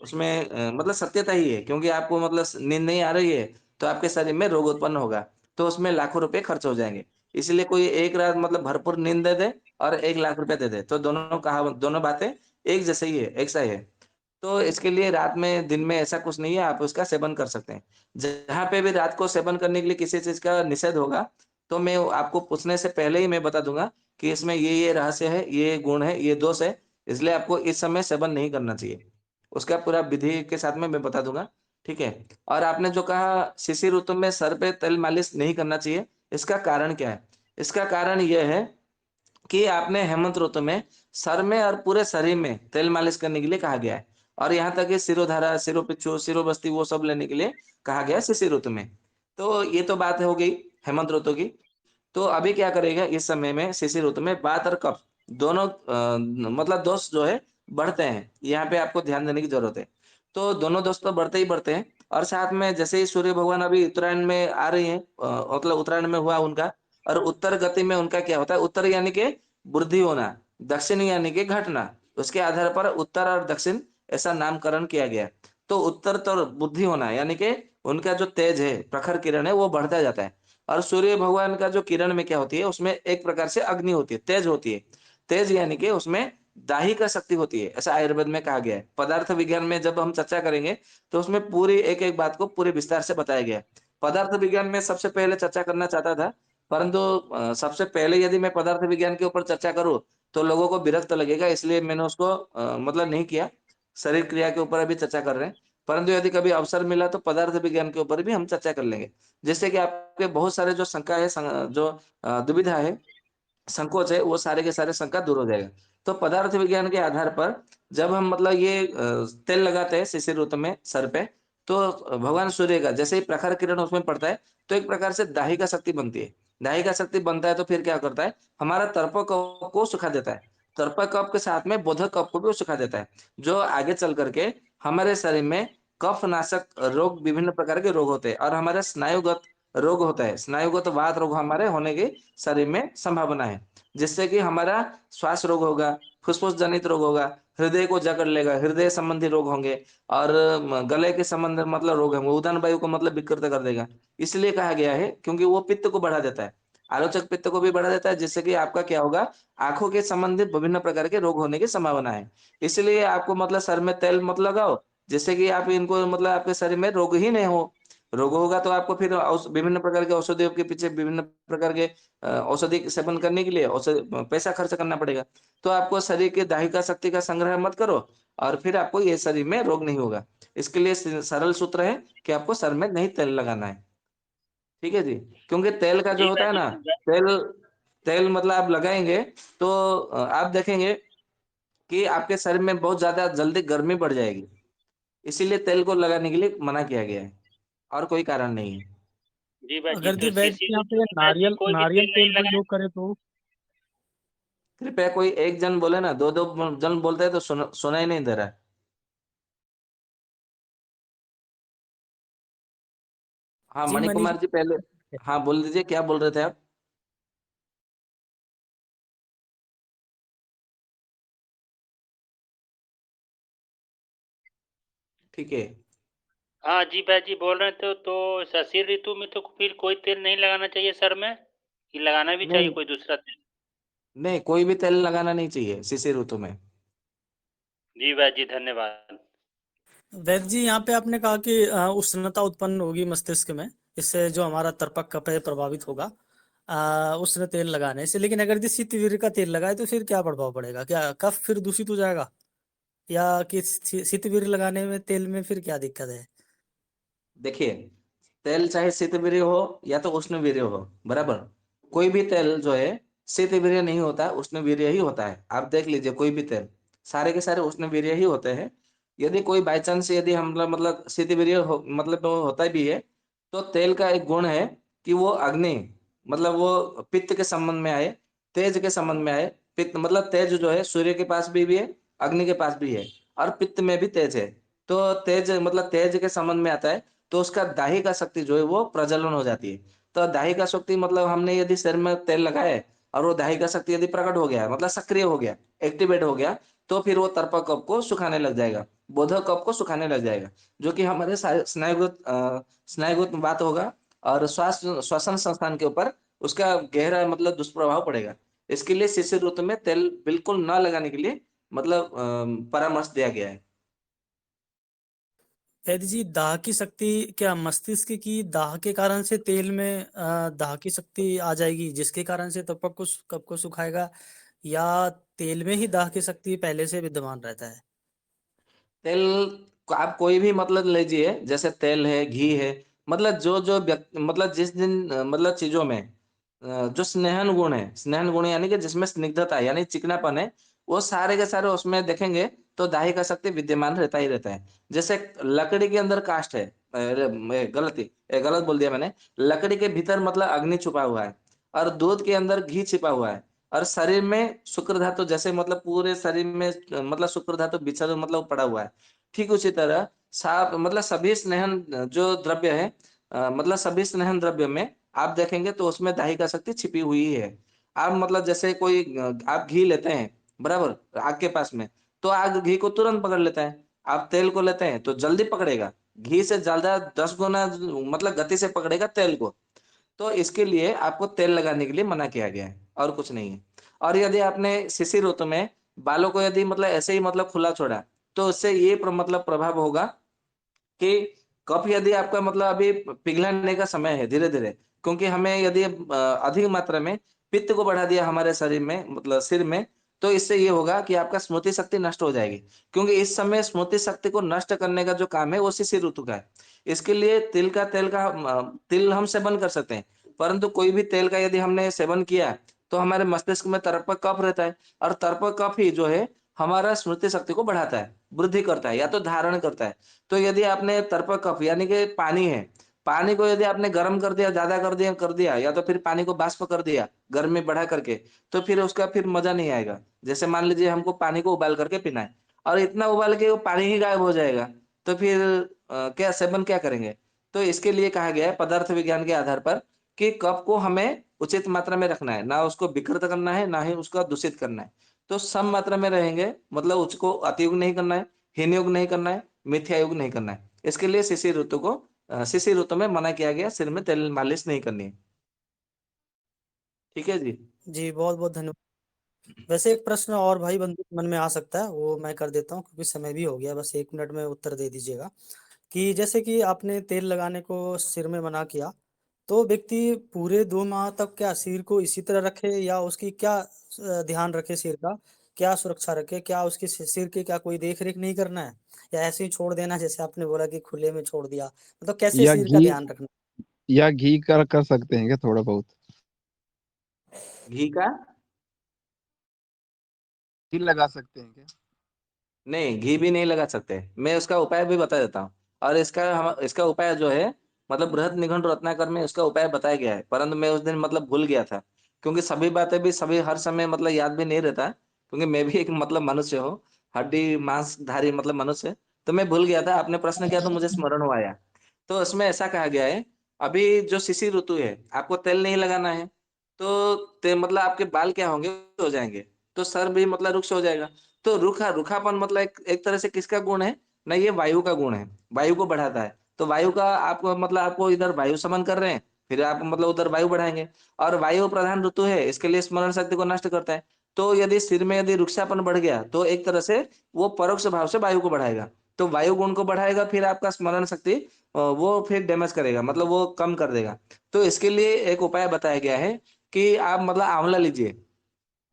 उसमें मतलब सत्यता ही है, क्योंकि आपको मतलब नींद नहीं आ रही है तो आपके शरीर में रोग उत्पन्न होगा, तो उसमें लाखों रुपए खर्च हो जाएंगे। इसलिए कोई एक रात मतलब भरपूर नींद दे दे और 1 लाख रुपया दे दे, तो दोनों कहावत दोनों बातें एक जैसे ही है, एक सा ही है। तो इसके लिए रात में, दिन में ऐसा कुछ नहीं है, आप उसका सेवन कर सकते हैं। जहाँ पे भी रात को सेवन करने के लिए किसी चीज़ का निषेध होगा, तो मैं आपको पूछने से पहले ही मैं बता दूँगा कि इसमें ये रहस्य है, ये गुण है, ये दोष है, इसलिए आपको इस समय सेवन नहीं करना चाहिए। उसका पूरा विधि के साथ में मैं बता दूँगा, ठीक है? और आपने जो कहा शिशिर ऋतु में सर पे तेल मालिश नहीं करना चाहिए, इसका कारण क्या है? इसका कारण ये है कि आपने हेमंत ऋतु में सर में और पूरे शरीर में तेल मालिश करने के लिए कहा गया है, और यहाँ तक कि सिरोधारा, सिरोपिच्छू, सिरोबस्ती वो सब लेने के लिए कहा गया है शिशिर ऋतु में। तो ये तो बात हो गई हेमंत ऋतु की। तो अभी क्या करेगा इस समय में शिशिर ऋतु में वात और कफ दोनों मतलब दोष जो है बढ़ते हैं। यहाँ पे आपको ध्यान देने की जरूरत है। तो दोनों दोष तो बढ़ते ही बढ़ते हैं, और साथ में जैसे ही सूर्य भगवान अभी उत्तरायण में आ रही हैं, मतलब उत्तरायण में हुआ उनका, और उत्तर गति में उनका क्या होता है, उत्तर यानी कि वृद्धि होना, दक्षिण यानी कि घटना। उसके आधार पर उत्तर और दक्षिण ऐसा नामकरण किया गया है। तो उत्तर तो बुद्धि होना यानी कि उनका जो तेज है, प्रखर किरण है, वो बढ़ता जाता है। और सूर्य भगवान का जो किरण में क्या होती है, उसमें एक प्रकार से अग्नि होती है, तेज होती है। तेज यानी कि उसमें दाहिका शक्ति होती है, ऐसा आयुर्वेद में कहा गया है। पदार्थ विज्ञान में जब हम चर्चा करेंगे तो उसमें पूरी एक एक बात को पूरे विस्तार से बताया गया है। पदार्थ विज्ञान में सबसे पहले चर्चा करना चाहता था, परंतु सबसे पहले यदि मैं पदार्थ विज्ञान के ऊपर चर्चा करूं तो लोगों को विरक्त लगेगा, इसलिए मैंने उसको मतलब नहीं किया। शरीर क्रिया के ऊपर अभी चर्चा कर रहे हैं, परंतु यदि कभी अवसर मिला तो पदार्थ विज्ञान के ऊपर भी हम चर्चा कर लेंगे। जिससे कि आपके बहुत सारे जो शंका है, जो दुविधा है, संकोच है, वो सारे के सारे शंका दूर हो जाएगा। तो पदार्थ विज्ञान के आधार पर जब हम मतलब ये तेल लगाते हैं शिशिर ऋतु में सर पे, तो भगवान सूर्य का जैसे ही प्रखर किरण उसमें पड़ता है, तो एक प्रकार से दाहिका शक्ति बनती है। दाहिका शक्ति बनता है तो फिर क्या करता है, हमारा तर्पक कफ को सुखा देता है। तर्पक कफ के साथ में बोधक कफ को भी वो सुखा देता है, जो आगे चल करके हमारे शरीर में कफ नाशक रोग, विभिन्न प्रकार के रोग होते हैं, और हमारे स्नायुगत रोग होता है, स्नायुगत वात रोग हमारे होने की शरीर में संभावना है। जिससे कि हमारा श्वास रोग होगा, फुस्फुस जनित रोग होगा, हृदय को जकड़ लेगा, हृदय संबंधी रोग होंगे, और गले के संबंध मतलब रोग होंगे, उदन वायु को मतलब विकृत कर देगा। इसलिए कहा गया है क्योंकि वो पित्त को बढ़ा देता है, आलोचक पित्त को भी बढ़ा देता है, जिससे कि आपका क्या होगा, आंखों के संबंधित विभिन्न प्रकार के रोग होने की संभावना है। इसलिए आपको मतलब सर में तेल मत लगाओ, जिससे कि आप इनको मतलब आपके शरीर में रोग ही नहीं हो। रोग होगा तो आपको फिर विभिन्न प्रकार के औषधियों के पीछे, विभिन्न प्रकार के औषधि सेवन करने के लिए पैसा खर्च करना पड़ेगा। तो आपको शरीर की दाहिका शक्ति का संग्रह मत करो, और फिर आपको ये शरीर में रोग नहीं होगा। इसके लिए सरल सूत्र है कि आपको सर में नहीं तेल लगाना है। ठीक है जी। क्योंकि तेल का जो जी होता है भाई ना, जी। तेल तेल मतलब आप लगाएंगे तो आप देखेंगे कि आपके शरीर में बहुत ज्यादा जल्दी गर्मी बढ़ जाएगी। इसीलिए तेल को लगाने के लिए मना किया गया है, और कोई कारण नहीं है। जी भाई जी, अगर जी तो वैद्य शिशिर यहाँ ऋतु पे में भाई जी कोई भी नारियल तेल नहीं तेल का लगाए। योग करे तो? कृपया कोई एक जन बोले ना, दो दो जन बोलते हैं तो सुना ही नहीं दे रहा है। हाँ, जी मनीष मणिकुमार जी पहले। हाँ, बोल दीजिए, क्या बोल रहे थे आप? ठीक है। हाँ जी भाई जी बोल रहे थे, तो शिशिर ऋतु में तो फिर कोई तेल नहीं लगाना चाहिए सर में, कि लगाना भी चाहिए नहीं, कोई दूसरा तेल? नहीं, कोई भी तेल लगाना नहीं चाहिए शिशिर ऋतु में। जी भाई जी धन्यवाद। वैद्य जी यहाँ पे आपने कहा कि उष्णता उत्पन्न होगी मस्तिष्क में, इससे जो हमारा तर्पक कफ है प्रभावित होगा उष्ण तेल लगाने से। लेकिन अगर यदि शीतवीर्य का तेल लगाए तो फिर क्या प्रभाव पड़ेगा? क्या कफ फिर दूषित हो जाएगा, या कि शीतवीर्य लगाने में तेल में फिर क्या दिक्कत है? देखिए, तेल चाहे शीतवीर्य हो या तो उष्णवीर्य हो, बराबर, कोई भी तेल जो है शीतवीर्य नहीं होता, उष्णवीर्य ही होता है। आप देख लीजिए, कोई भी तेल, सारे के सारे उष्णवीर्य ही होते हैं। यदि कोई बाई चांस यदि हम मतलब शीतवीर्य हो, मतलब वो होता भी है, तो तेल का एक गुण है कि वो अग्नि, मतलब वो पित्त के संबंध में आए, तेज के संबंध में आए। पित्त मतलब तेज जो है सूर्य के पास भी है, अग्नि के पास भी है, और पित्त में भी तेज है। तो तेज मतलब तेज के संबंध में आता है, तो उसका दाहिका शक्ति जो है वो प्रज्वलन हो जाती है। तो दाहिका शक्ति मतलब हमने यदि सिर में तेल लगाया है और वो दाहिका शक्ति यदि प्रकट हो गया, मतलब सक्रिय हो गया, एक्टिवेट हो गया, तो फिर वो तर्पक कफ को सुखाने लग जाएगा, बोधक कफ को सुखाने लग जाएगा, जो कि हमारे स्नायुगत बात होगा और श्वसन संस्थान के ऊपर उसका गहरा मतलब दुष्प्रभाव पड़ेगा। इसके लिए शिशिर ऋतु में तेल बिल्कुल न लगाने के लिए मतलब परामर्श दिया गया है। वैद्य जी, दाह की शक्ति क्या मस्तिष्क की दाह के कारण से तेल में दाह की शक्ति आ जाएगी, जिसके कारण से तपक को कप को सुखाएगा, या तेल में ही दाह की शक्ति पहले से विद्यमान रहता है? तेल को आप कोई भी मतलब लीजिए, जैसे तेल है, घी है, मतलब जो व्यक्ति मतलब जिस दिन मतलब चीजों में जो स्नेहन गुण है, स्नेहन गुण यानी कि जिसमें स्निग्धता है, यानी चिकनापन है, वो सारे के सारे उसमें देखेंगे तो दाही का शक्ति विद्यमान रहता ही रहता है। जैसे लकड़ी के अंदर काष्ठ है, गलत बोल दिया मैंने। लकड़ी के भीतर मतलब अग्नि छुपा हुआ है और दूध के अंदर घी छिपा हुआ है और शरीर में शुक्र धातु, जैसे मतलब पूरे शरीर में मतलब शुक्र धातु बिछा मतलब पड़ा हुआ है। ठीक उसी तरह साफ मतलब सभी स्नेहन जो द्रव्य है, मतलब सभी स्नेहन द्रव्य में आप देखेंगे तो उसमें दाही का शक्ति छिपी हुई है। आप मतलब जैसे कोई आप घी लेते हैं, बराबर आग के पास में, तो आग घी को तुरंत पकड़ लेता है। आप तेल को लेते हैं तो जल्दी पकड़ेगा, घी से ज्यादा 10 गुना मतलब गति से पकड़ेगा तेल को। तो इसके लिए आपको तेल लगाने के लिए मना किया गया है और कुछ नहीं है। और यदि आपने शिशिर ऋतु में बालों को यदि मतलब ऐसे ही मतलब खुला छोड़ा, तो उससे ये मतलब प्रभाव होगा कि कफ यदि आपका मतलब अभी पिघलने का समय है धीरे-धीरे, क्योंकि हमें यदि अधिक मात्रा में पित्त को बढ़ा दिया हमारे शरीर में मतलब सिर में, तो इससे ये होगा कि आपका स्मृति शक्ति नष्ट हो जाएगी। क्योंकि इस समय स्मृति शक्ति को नष्ट करने का जो काम है वो शिशिर ऋतु का है। इसके लिए तिल हम सेवन कर सकते हैं, परंतु कोई भी तेल का यदि हमने सेवन किया, तो हमारे मस्तिष्क में तर्पक कफ रहता है और तर्पक कफ ही जो है हमारा स्मृति शक्ति को बढ़ाता है, वृद्धि करता है या तो धारण करता है। तो यदि आपने तर्पक कफ यानी कि पानी है, पानी को यदि आपने गर्म कर दिया, ज़्यादा कर दिया या तो फिर पानी को वाष्प कर दिया, गर्मी बढ़ा करके, तो फिर उसका फिर मज़ा नहीं आएगा। जैसे मान लीजिए हमको पानी को उबाल करके पीना है और इतना उबाल के वो पानी ही गायब हो जाएगा, तो फिर क्या सेवन क्या करेंगे? तो इसके लिए कहा गया है पदार्थ विज्ञान के आधार पर कि कफ को हमें उचित मात्रा में रखना है, ना उसको विकृत करना है, ना ही उसका दूषित करना है। तो सम मात्रा में रहेंगे, मतलब उसको अतियुग नहीं करना है, हीन योग नहीं करना है, मिथ्या योग नहीं करना है। इसके लिए शिशिर ऋतु में मना किया गया, सिर में तेल मालिश नहीं करनी है। ठीक है जी। जी, बहुत बहुत धन्यवाद। वैसे एक प्रश्न और भाई बंधु के मन में आ सकता है, वो मैं कर देता हूँ क्योंकि समय भी हो गया, बस 1 मिनट में उत्तर दे दीजिएगा। कि जैसे कि आपने तेल लगाने को सिर में मना किया, तो व्यक्ति पूरे 2 माह तक क्या सिर को इसी तरह रखे, या उसकी क्या ध्यान रखे, सिर का क्या सुरक्षा रखे, क्या उसके सिर की क्या कोई देख रेख नहीं करना है, या ऐसे ही छोड़ देना जैसे आपने बोला कि खुले में छोड़ दिया, मतलब कैसे या सिर का घी ध्यान रखना? या घी कर सकते हैं क्या थोड़ा बहुत? घी का घी लगा सकते हैं क्या? नहीं, घी भी नहीं लगा सकते। मैं उसका उपाय भी बता देता हूँ और इसका उपाय जो है मतलब बृहद निघंटु रत्नाकर में इसका उपाय बताया गया है, परंतु मैं उस दिन मतलब भूल गया था, क्योंकि सभी बातें भी सभी हर समय मतलब याद भी नहीं रहता, क्योंकि मैं भी एक मतलब मनुष्य हूँ, हड्डी मांसधारी मतलब मनुष्य। तो मैं भूल गया था, आपने प्रश्न किया तो मुझे स्मरण हुआ आया। तो उसमें ऐसा कहा गया है, अभी जो शिशिर ऋतु है आपको तेल नहीं लगाना है, तो मतलब आपके बाल क्या होंगे, हो जाएंगे, तो सर भी मतलब रुक्ष हो जाएगा। तो रूखापन मतलब एक तरह से किसका गुण है? ना, ये वायु का गुण है, वायु को बढ़ाता है। तो वायु का आपको मतलब आपको इधर वायु समन कर रहे हैं, फिर आप मतलब उधर वायु बढ़ाएंगे, और वायु प्रधान ऋतु है, इसके लिए स्मरण शक्ति को नष्ट करता है। तो यदि सिर में यदि रुक्षापन बढ़ गया, तो एक तरह से वो परोक्ष भाव से वायु को बढ़ाएगा, तो वायु गुण को बढ़ाएगा, फिर आपका स्मरण शक्ति वो फिर डैमेज करेगा, मतलब वो कम कर देगा। तो इसके लिए एक उपाय बताया गया है कि आप मतलब आंवला लीजिए,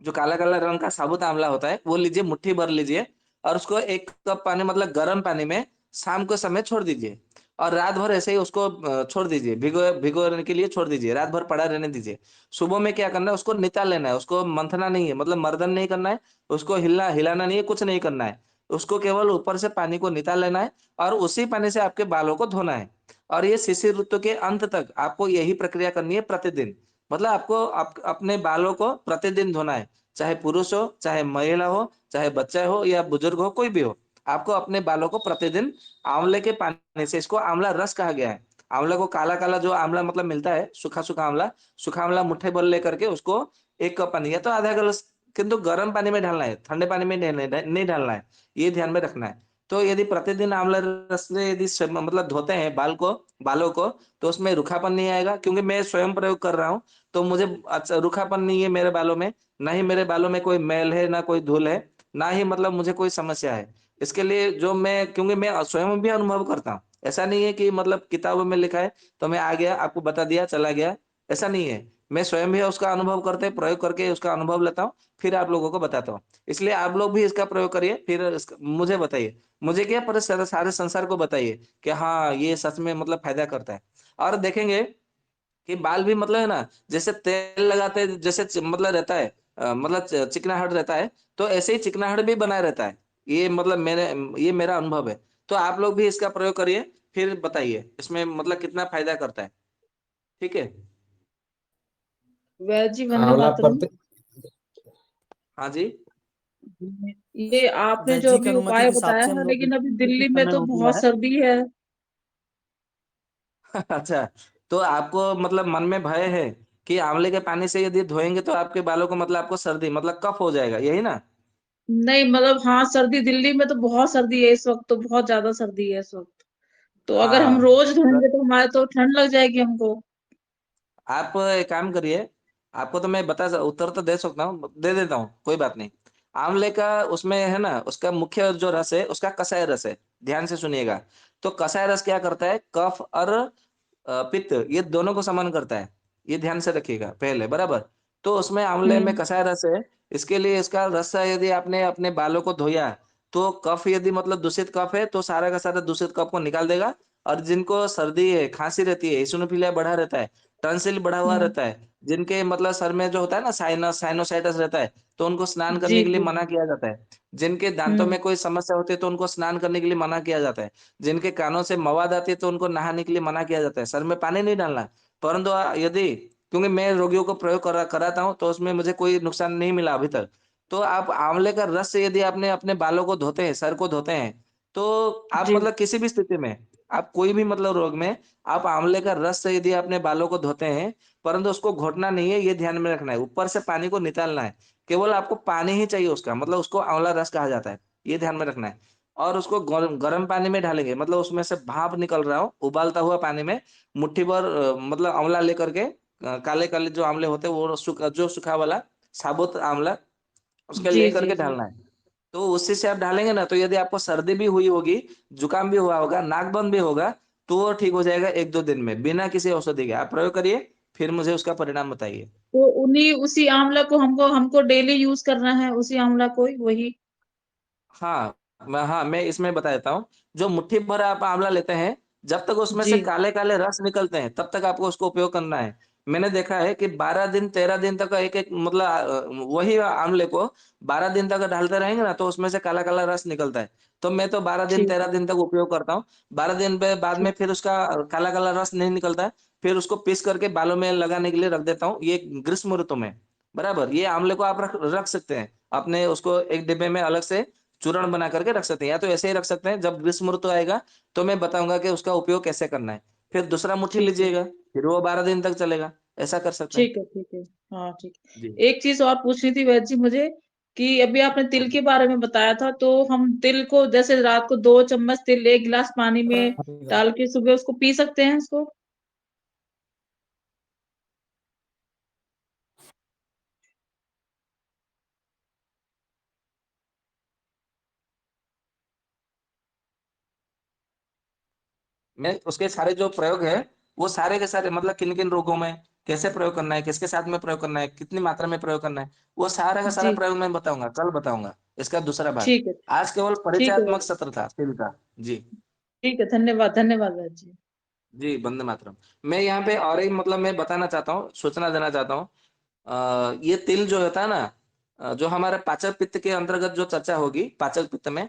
जो काला-काला रंग का साबुत आंवला होता है, वो लीजिए, मुट्ठी भर लीजिए और उसको 1 कप पानी मतलब गर्म पानी में शाम के समय छोड़ दीजिए और रात भर ऐसे ही उसको छोड़ दीजिए, भिगोने के लिए छोड़ दीजिए, रात भर पड़ा रहने दीजिए। सुबह में क्या करना है, उसको नितार लेना है, उसको मंथना नहीं है, मतलब मर्दन नहीं करना है, उसको हिलाना नहीं है, कुछ नहीं करना है। उसको केवल ऊपर से पानी को नितार लेना है और उसी पानी से आपके बालों को धोना है, और ये शिशिर ऋतु के अंत तक आपको यही प्रक्रिया करनी है प्रतिदिन। मतलब आपको अपने बालों को प्रतिदिन धोना है, चाहे पुरुष हो, चाहे महिला हो, चाहे बच्चा हो या बुजुर्ग हो, कोई भी हो, आपको अपने बालों को प्रतिदिन आंवले के पानी से, इसको आंवला रस कहा गया है। आंवले को काला-काला जो आंवला मतलब मिलता है, सूखा आंवला मुट्ठी भर लेकर के उसको 1 कप पानी या तो आधा गिलास, किंतु गर्म पानी में डालना है, ठंडे पानी में नहीं डालना है, ये ध्यान में रखना है। तो यदि प्रतिदिन आंवला रस से यदि मतलब धोते हैं बालों को, तो उसमें रूखापन नहीं आएगा, क्योंकि मैं स्वयं प्रयोग कर रहा हूँ, तो मुझे अच्छा रूखापन नहीं है मेरे बालों में, ना ही मेरे बालों में कोई मैल है, ना कोई धूल है, ना ही मतलब मुझे कोई समस्या है। इसके लिए जो मैं, क्योंकि मैं स्वयं भी अनुभव करता हूँ। ऐसा नहीं है कि मतलब किताबों में लिखा है, तो मैं आ गया, आपको बता दिया, चला गया, ऐसा नहीं है। मैं स्वयं भी उसका अनुभव करके, प्रयोग करके उसका अनुभव लेता हूँ, फिर आप लोगों को बताता हूँ। इसलिए आप लोग भी इसका प्रयोग करिए, फिर इसक मुझे बताइए। मुझे क्या, पर सारे संसार को बताइए कि हाँ, ये सच में मतलब फ़ायदा करता है। और देखेंगे कि बाल भी मतलब है ना, जैसे तेल लगाते हैं, जैसे मतलब रहता है, मतलब चिकनाहट रहता है, तो ऐसे ही चिकनाहट भी बनाए रहता है। ये मेरा अनुभव है। तो आप लोग भी इसका प्रयोग करिए, फिर बताइए इसमें मतलब कितना फ़ायदा करता है। ठीक है? वैद्य जी वंदे आंवला मातरम। प्रति हाँ जी। ये आपने वैद्य जो जी की अभी अनुमति उपाय के हिसाब बताया से हम है, लोग लेकिन अभी उचित दिल्ली में समय तो हो गया बहुत है। सर्दी है। अच्छा, तो आपको मतलब मन में भय है कि आंवले के पानी से यदि धोएँगे तो आपके बालों को मतलब आपको सर्दी मतलब कफ हो जाएगा, यही ना? नहीं मतलब हाँ, सर्दी दिल्ली में तो बहुत सर्दी है इस वक्त, तो बहुत ज्यादा सर्दी है इस वक्त। तो अगर हम हाँ। रोज धोएंगे तो हमारे तो ठंड लग जाएगी हमको। आप एक काम करिए, आपको तो मैं उत्तर तो दे सकता हूँ, दे देता हूँ, कोई बात नहीं। आंवले का उसमें है ना, उसका मुख्य जो रस है, उसका कसाय रस है। ध्यान से सुनिएगा। तो कसाय रस क्या करता है? कफ और पित्त, ये दोनों को समन करता है। ये ध्यान से रखिएगा पहले, बराबर? तो उसमें आंवले में हम्म। कसाय रस है, इसके लिए इसका रस यदि आपने अपने बालों को धोया, तो कफ यदि मतलब दूषित कफ है, तो सारा का सारा दूषित कफ को निकाल देगा। और जिनको सर्दी है, खाँसी रहती है, इओसिनोफिलिया बढ़ा रहता है, टॉन्सिल बढ़ा हुआ हम्म। रहता है, जिनके मतलब सर में जो होता है ना साइनोसाइटिस रहता है, तो उनको स्नान जी करने के लिए जी। मना किया जाता है। जिनके दांतों हम्म। में कोई समस्या होती है, तो उनको स्नान करने के लिए मना किया जाता है। जिनके कानों से मवाद आती है, तो उनको नहाने के लिए मना किया जाता है। सर में पानी नहीं डालना। परंतु यदि, क्योंकि मैं रोगियों को प्रयोग कराता हूँ, तो उसमें मुझे कोई नुकसान नहीं मिला अभी तक। तो आप आंवले का रस से यदि आपने अपने बालों को धोते हैं, सर को धोते हैं, तो आप जी। मतलब किसी भी स्थिति में, आप कोई भी मतलब रोग में, आप आंवले का रस से यदि अपने बालों को धोते हैं, परंतु उसको घोटना नहीं है, ये ध्यान में रखना है। ऊपर से पानी को निकालना है। केवल आपको पानी ही चाहिए उसका, मतलब उसको आंवला रस कहा जाता है। ये ध्यान में रखना है। और उसको गर्म पानी में डालेंगे, मतलब उसमें से भाप निकल रहा हो, उबालता हुआ पानी में मुट्ठी भर मतलब आंवला लेकर के, काले-काले जो आंवले होते हैं, वो जो सूखा वाला साबुत आंवला, उसके जी लेकर जी के जी। डालना है। तो उसी से आप डालेंगे ना, तो यदि आपको सर्दी भी हुई होगी, जुकाम भी हुआ होगा, नाक बंद भी होगा, तो वो ठीक हो जाएगा 1-2 दिन में, बिना किसी औषधि के। आप प्रयोग करिए, फिर मुझे उसका परिणाम बताइए। तो उन्हीं उसी आंवला को हमको हमको डेली यूज करना है, उसी आंवला को ही, वही। मैं इसमें बता देता हूँ। जो मुट्ठी भर आप आंवला लेते हैं, जब तक उसमें जी। से काले-काले रस निकलते हैं, तब तक आपको उसको उपयोग करना है। मैंने देखा है कि 12 दिन, 13 दिन तक एक-एक मतलब वही आंवले को 12 दिन तक डालते रहेंगे ना, तो उसमें से काला-काला रस निकलता है। तो मैं तो 12 दिन, ठीक 13 है। दिन तक उपयोग करता हूँ। 12 दिन पे बाद में ठीक। फिर उसका काला-काला रस नहीं निकलता है, फिर उसको पीस करके बालों में लगाने के लिए रख देता हूँ, ये ग्रीष्म ऋतु में, बराबर? ये आंवले को आप रख रख सकते हैं। अपने उसको एक डिब्बे में अलग से चूर्ण बना करके रख सकते हैं, या तो ऐसे ही रख सकते हैं। जब ग्रीष्म ऋतु आएगा, तो मैं बताऊँगा कि उसका उपयोग कैसे करना है। फिर दूसरा मुट्ठी ठीक है। लीजिएगा, फिर वो 12 दिन तक चलेगा। ऐसा कर सकते हैं। ठीक है। ठीक है। हाँ ठीक। जी। एक चीज और पूछनी थी वैद्य जी मुझे, कि अभी आपने हाँ तिल जी। के बारे में बताया था, तो हम तिल को जैसे रात को 2 चम्मच तिल 1 गिलास पानी में डाल के सुबह उसको पी सकते हैं उसको? मैं उसके सारे जो प्रयोग है, वो सारे के सारे मतलब किन-किन रोगों में कैसे प्रयोग करना है, किसके साथ में प्रयोग करना है, कितनी मात्रा में प्रयोग करना है, वो सारा का सारा जी। प्रयोग मैं बताऊँगा, कल बताऊँगा, इसका दूसरा भाग। ठीक है। आज केवल ठीक है परिचयात्मक वैद्य। सत्र था तिल का। जी। ठीक है, धन्यवाद धन्यवाद वैद्य जी। जी, वंदे मातरम। मैं यहाँ पे और एक मतलब मैं बताना चाहता हूँ, सूचना देना चाहता हूँ। ये तिल जो होता है ना, जो हमारे पाचक पित्त के अंतर्गत जो चर्चा होगी, पाचक पित्त में,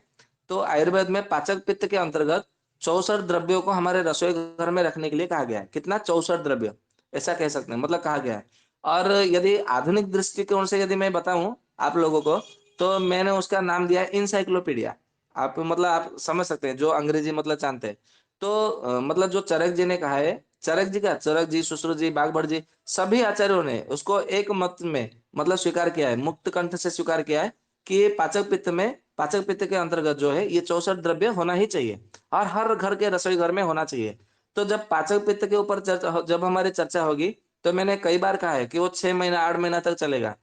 तो आयुर्वेद में पाचक पित्त के अंतर्गत 64 द्रव्यों को हमारे रसोई घर में रखने के लिए कहा गया है। कितना? 64 द्रव्य, ऐसा कह सकते हैं, मतलब कहा गया है। और यदि आधुनिक दृष्टिकोण से यदि मैं बताऊं आप लोगों को, तो मैंने उसका नाम दिया है इंसाइक्लोपीडिया। आप मतलब आप समझ सकते हैं जो अंग्रेजी मतलब जानते हैं। तो मतलब जो चरक जी ने कहा है, चरक जी का, चरक जी, सुश्रुत जी, बागभट्ट जी, सभी आचार्यों ने उसको एक मत में मतलब स्वीकार किया है, मुक्त कंठ से स्वीकार किया है कि ये पाचक पित्त के अंतर्गत जो है ये 64 द्रव्य होना ही चाहिए और हर घर के रसोई घर में होना चाहिए। तो जब पाचक पित्त के ऊपर जब हमारी चर्चा होगी, तो मैंने कई बार कहा है कि वो 6 महीना 8 महीना तक चलेगा।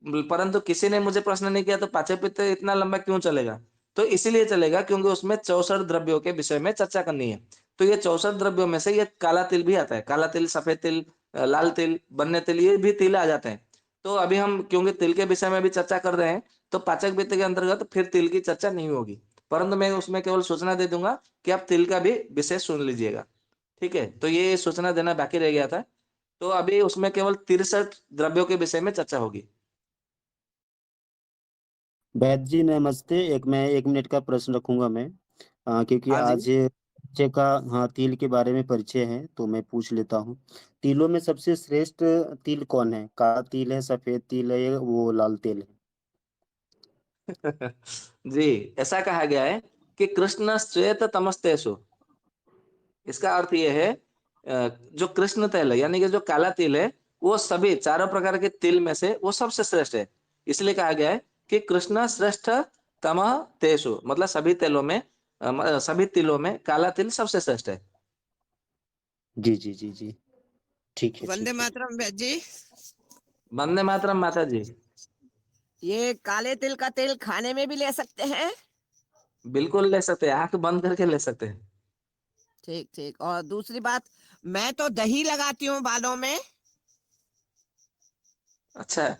परंतु किसी ने मुझे प्रश्न नहीं किया तो पाचक पित्त इतना लंबा क्यों चलेगा? तो इसीलिए चलेगा क्योंकि उसमें 64 द्रव्यों के विषय में चर्चा करनी है। तो ये 64 द्रव्यों में से ये काला तिल भी आता है। काला तिल, सफेद तिल, लाल तिल, बन्ने तिल, ये भी तिल आ जाते हैं। तो अभी हम क्योंकि तिल के विषय में भी चर्चा कर रहे हैं, तो पाचक पित्त के अंतर्गत फिर तिल की चर्चा नहीं होगी। परंतु मैं उसमें केवल सूचना दे दूंगा कि आप तिल का भी विषय सुन लीजिएगा। ठीक है? तो ये सूचना देना बाकी रह गया था। तो अभी उसमें केवल 63 द्रव्यों के विषय में चर्चा होगी। वैद्य जी नमस्ते। मैं 1 मिनट का प्रश्न रखूंगा मैं, क्योंकि हाँ जी। आज बच्चे का, हाँ, तिल के बारे में परिचय है तो मैं पूछ लेता हूँ। तिलों में सबसे श्रेष्ठ तिल कौन है? काला तिल है, सफेद तिल है, या वो लाल तिल है? जी, ऐसा कहा गया है कि कृष्ण श्वेत तमस्तेषु। इसका अर्थ ये है जो कृष्ण तेल है यानी कि जो काला तिल है, वो सभी चारों प्रकार के तिल में से वो सबसे श्रेष्ठ है। इसलिए कहा गया है कि कृष्ण श्रेष्ठ तमः तेषु, मतलब सभी तेलों में सभी तिलों में काला तिल सबसे श्रेष्ठ है। जी जी जी जी, ठीक है वंदे ठीक है। मातरम भैया जी। वंदे मातरम माता जी। ये काले तिल का तेल खाने में भी ले सकते हैं? बिल्कुल ले सकते हैं, आंख बंद करके ले सकते हैं। ठीक ठीक। और दूसरी बात, मैं तो दही लगाती हूँ बालों में। अच्छा।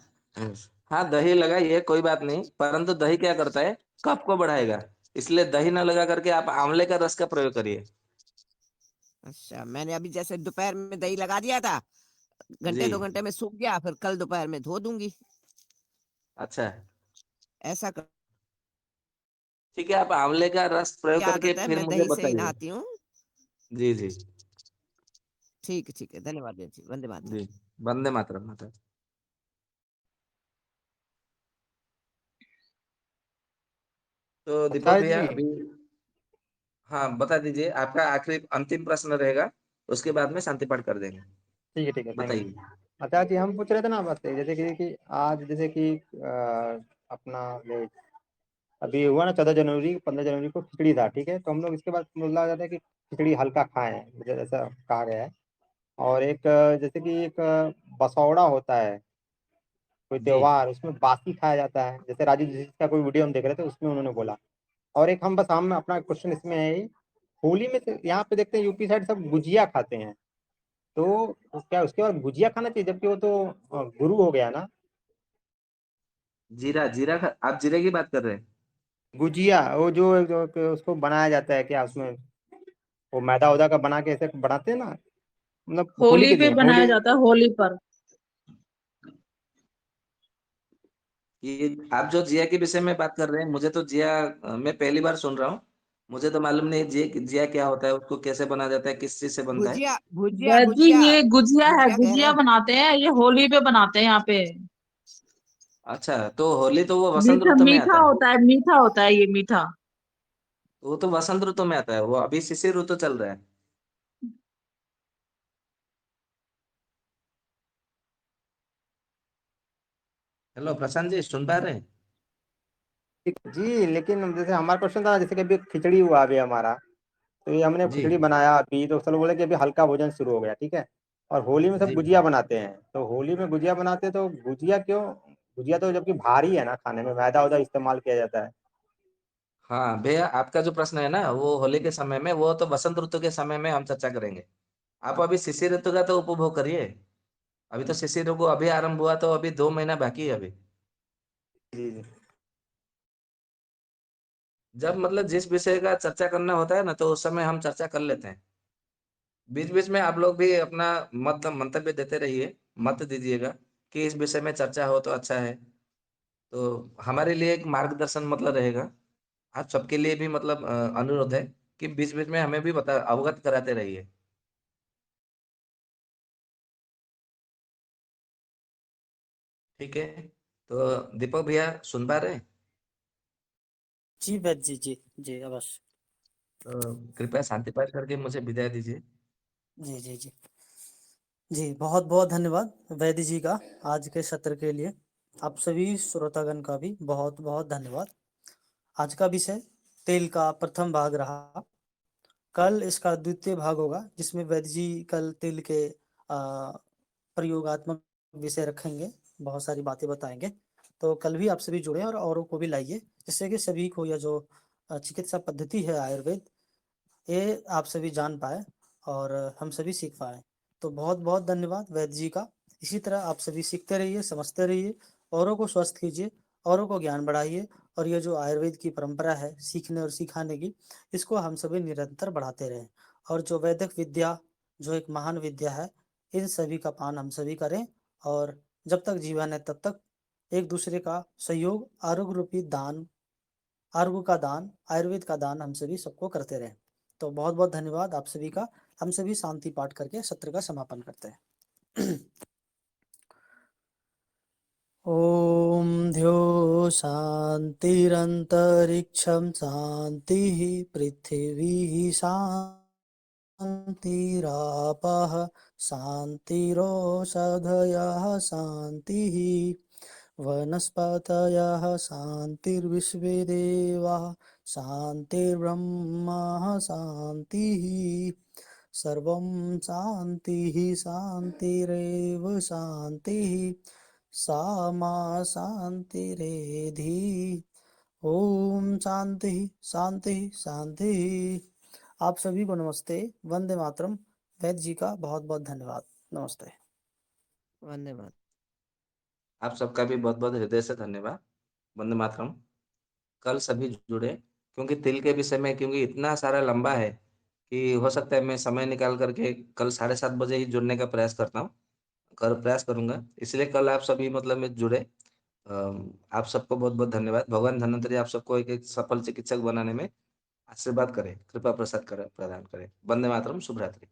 हाँ, दही लगाइए, कोई बात नहीं, परंतु दही क्या करता है, कफ को बढ़ाएगा। इसलिए दही न लगा करके आप आंवले का रस का प्रयोग करिए। अच्छा, मैंने अभी जैसे दोपहर में दही लगा दिया था, जी। घंटे 2 घंटे में सूख गया, फिर कल दोपहर में धो दूंगी। अच्छा, ऐसा कर, ठीक है, आप आंवले का रस प्रयोग क्या करके आदत है, फिर मैं मुझे दही से ही बताइए। नहाती हूँ। जी जी। ठीक है, धन्यवाद भैया जी, वंदे मातरम। जी, वंदे मातरम माता। तो दीपक आचार्य भैया जी। अभी, हाँ बता दीजिए, आपका आखिरी अंतिम प्रश्न रहेगा, उसके बाद में शांति पाठ कर देंगे। ठीक है, थैंक यू। बताइए। आचार्य जी, हम पूछ रहे थे ना, बस जैसे कि आज जैसे कि अपना ये अभी हुआ ना 14 जनवरी, 15 जनवरी को खिचड़ी था, ठीक है, तो हम लोग इसके बाद बोला जाता है कि खिचड़ी हल्का खाएं, मुझे ऐसा कहा गया है। और एक जैसे कि एक बसौड़ा होता है, कोई जी त्योहार, उसमें बासी खाया जाता है, जैसे राजीव जी का कोई वीडियो हम देख रहे थे उसमें उन्होंने बोला। और एक हम बस हम अपना क्वेश्चन इसमें है होली में यहाँ पे देखते हैं यूपी साइड सब गुजिया खाते हैं, तो क्या उसके बाद गुजिया खाना चाहिए, जबकि वो तो गुरु हो गया ना। जीरा, आप जीरे की बात कर रहे हैं? गुजिया वो जो उसको बनाया जाता है, क्या उसमें वो मैदा उदा का बना के ऐसे बनाते हैं ना, मतलब होली होली के पे दिन, बनाया होली। जाता है, होली पर। ये आप जो जिया के विषय में बात कर रहे हैं, मुझे तो जिया मैं पहली बार सुन रहा हूँ। मुझे तो मालूम नहीं जिया क्या होता है, उसको कैसे बनाया जाता है, किस चीज से बनता है। भुजिया भुजिया वैद्य जी, भुजिया ये गुजिया है, भुजिया कह रहे गुजिया हैं। बनाते हैं, ये होली पे बनाते हैं यहाँ पे। अच्छा, तो होली तो वो वसंत मीठा ऋतु में मीठा आता है। होता है, मीठा होता है ये, मीठा। वो तो वसंत ऋतु में आता है, वो अभी शिशिर ऋतु चल रहा है। हेलो प्रशांत जी, सुन पा रहे हैं? जी, लेकिन जैसे हमारा क्वेश्चन था, जैसे कि अभी खिचड़ी हुआ अभी हमारा, तो ये हमने जी खिचड़ी बनाया अभी, तो सब बोले कि अभी हल्का भोजन शुरू हो गया, ठीक है। और होली में सब जी। गुजिया बनाते हैं, तो होली में गुजिया बनाते हैं, तो गुजिया क्यों? गुजिया तो जबकि भारी है ना, खाने में मैदा उदा इस्तेमाल किया जाता है। हाँ भैया, आपका जो प्रश्न है ना, वो होली के समय में, वो तो वसंत ऋतु के समय में हम चर्चा करेंगे। आप अभी शिशिर ऋतु का तो उपभोग करिए। अभी तो शिशिर ऋतु अभी आरंभ हुआ, तो अभी 2 महीना बाकी है अभी। जी जी। जब मतलब जिस विषय का चर्चा करना होता है ना, तो उस समय हम चर्चा कर लेते हैं। बीच बीच में आप लोग भी अपना मत मंतव्य देते रहिए, मत दीजिएगा कि इस विषय में चर्चा हो तो अच्छा है। तो हमारे लिए एक मार्गदर्शन मतलब रहेगा। आप सबके लिए भी मतलब अनुरोध है कि बीच बीच में हमें भी बता अवगत कराते रहिए। ठीक है? तो दीपक भैया सुन पा रहे हैं? जी वैद्य जी, जी जी अवश्य। तो कृपया शांति पाठ करके मुझे विदाई दीजिए। जी जी जी जी, बहुत बहुत धन्यवाद वैद्य जी का आज के सत्र के लिए। आप सभी श्रोतागण का भी बहुत बहुत धन्यवाद। आज का विषय तेल का प्रथम भाग रहा। कल इसका द्वितीय भाग होगा जिसमें वैद्य जी कल तेल के प्रयोगात्मक विषय रखेंगे, बहुत सारी बातें बताएंगे। तो कल भी आप सभी जुड़े और औरों को भी लाइए, जिससे कि सभी को यह जो चिकित्सा पद्धति है आयुर्वेद, ये आप सभी जान पाए और हम सभी सीख पाए। तो बहुत बहुत धन्यवाद वैद्य जी का। इसी तरह आप सभी सीखते रहिए, समझते रहिए, औरों को स्वस्थ कीजिए, औरों को ज्ञान बढ़ाइए, और ये जो आयुर्वेद की परंपरा है सीखने और सिखाने की, इसको हम सभी निरंतर बढ़ाते रहें। और जो वैदिक विद्या, जो एक महान विद्या है, इन सभी का पान हम सभी करें, और जब तक जीवन है तब तक एक दूसरे का सहयोग, आरोग्य रूपी दान, आरोग्य का दान, आयुर्वेद का दान हम सभी सबको करते रहें। तो बहुत बहुत धन्यवाद आप सभी का। हम सभी शांति पाठ करके सत्र का समापन करते हैं। ओम ध्यो शांतिरंतरिक्षम शांति, पृथ्वी शांतिरापः शांतिरोषधयः शांतिः, वनस्पतयः शांतिर्विश्वे देवाः शांतिर्ब्रह्म शांतिः। सर्वं शांतिः शांतिरेव शांतिः, सा मा शांतिरेधि। ओम शांति शांति शांति। आप सभी को नमस्ते, वंदे मातरम। वैद्य जी का बहुत बहुत धन्यवाद। नमस्ते। वंदे मातरम। आप सबका भी बहुत बहुत हृदय से धन्यवाद। वंदे मातरम। कल सभी जुड़े, क्योंकि तिल के विषय में क्योंकि इतना सारा लंबा है कि हो सकता है मैं समय निकाल करके कल 7:30 बजे ही जुड़ने का प्रयास करता हूँ, प्रयास करूंगा। इसलिए कल आप सभी मतलब में जुड़े। आप सबको बहुत बहुत धन्यवाद। भगवान धन्वंतरी आप सबको एक एक सफल चिकित्सक बनाने में आशीर्वाद करे, कृपा प्रसाद करे, प्रदान करे। वंदे मातरम। शुभ रात्रि।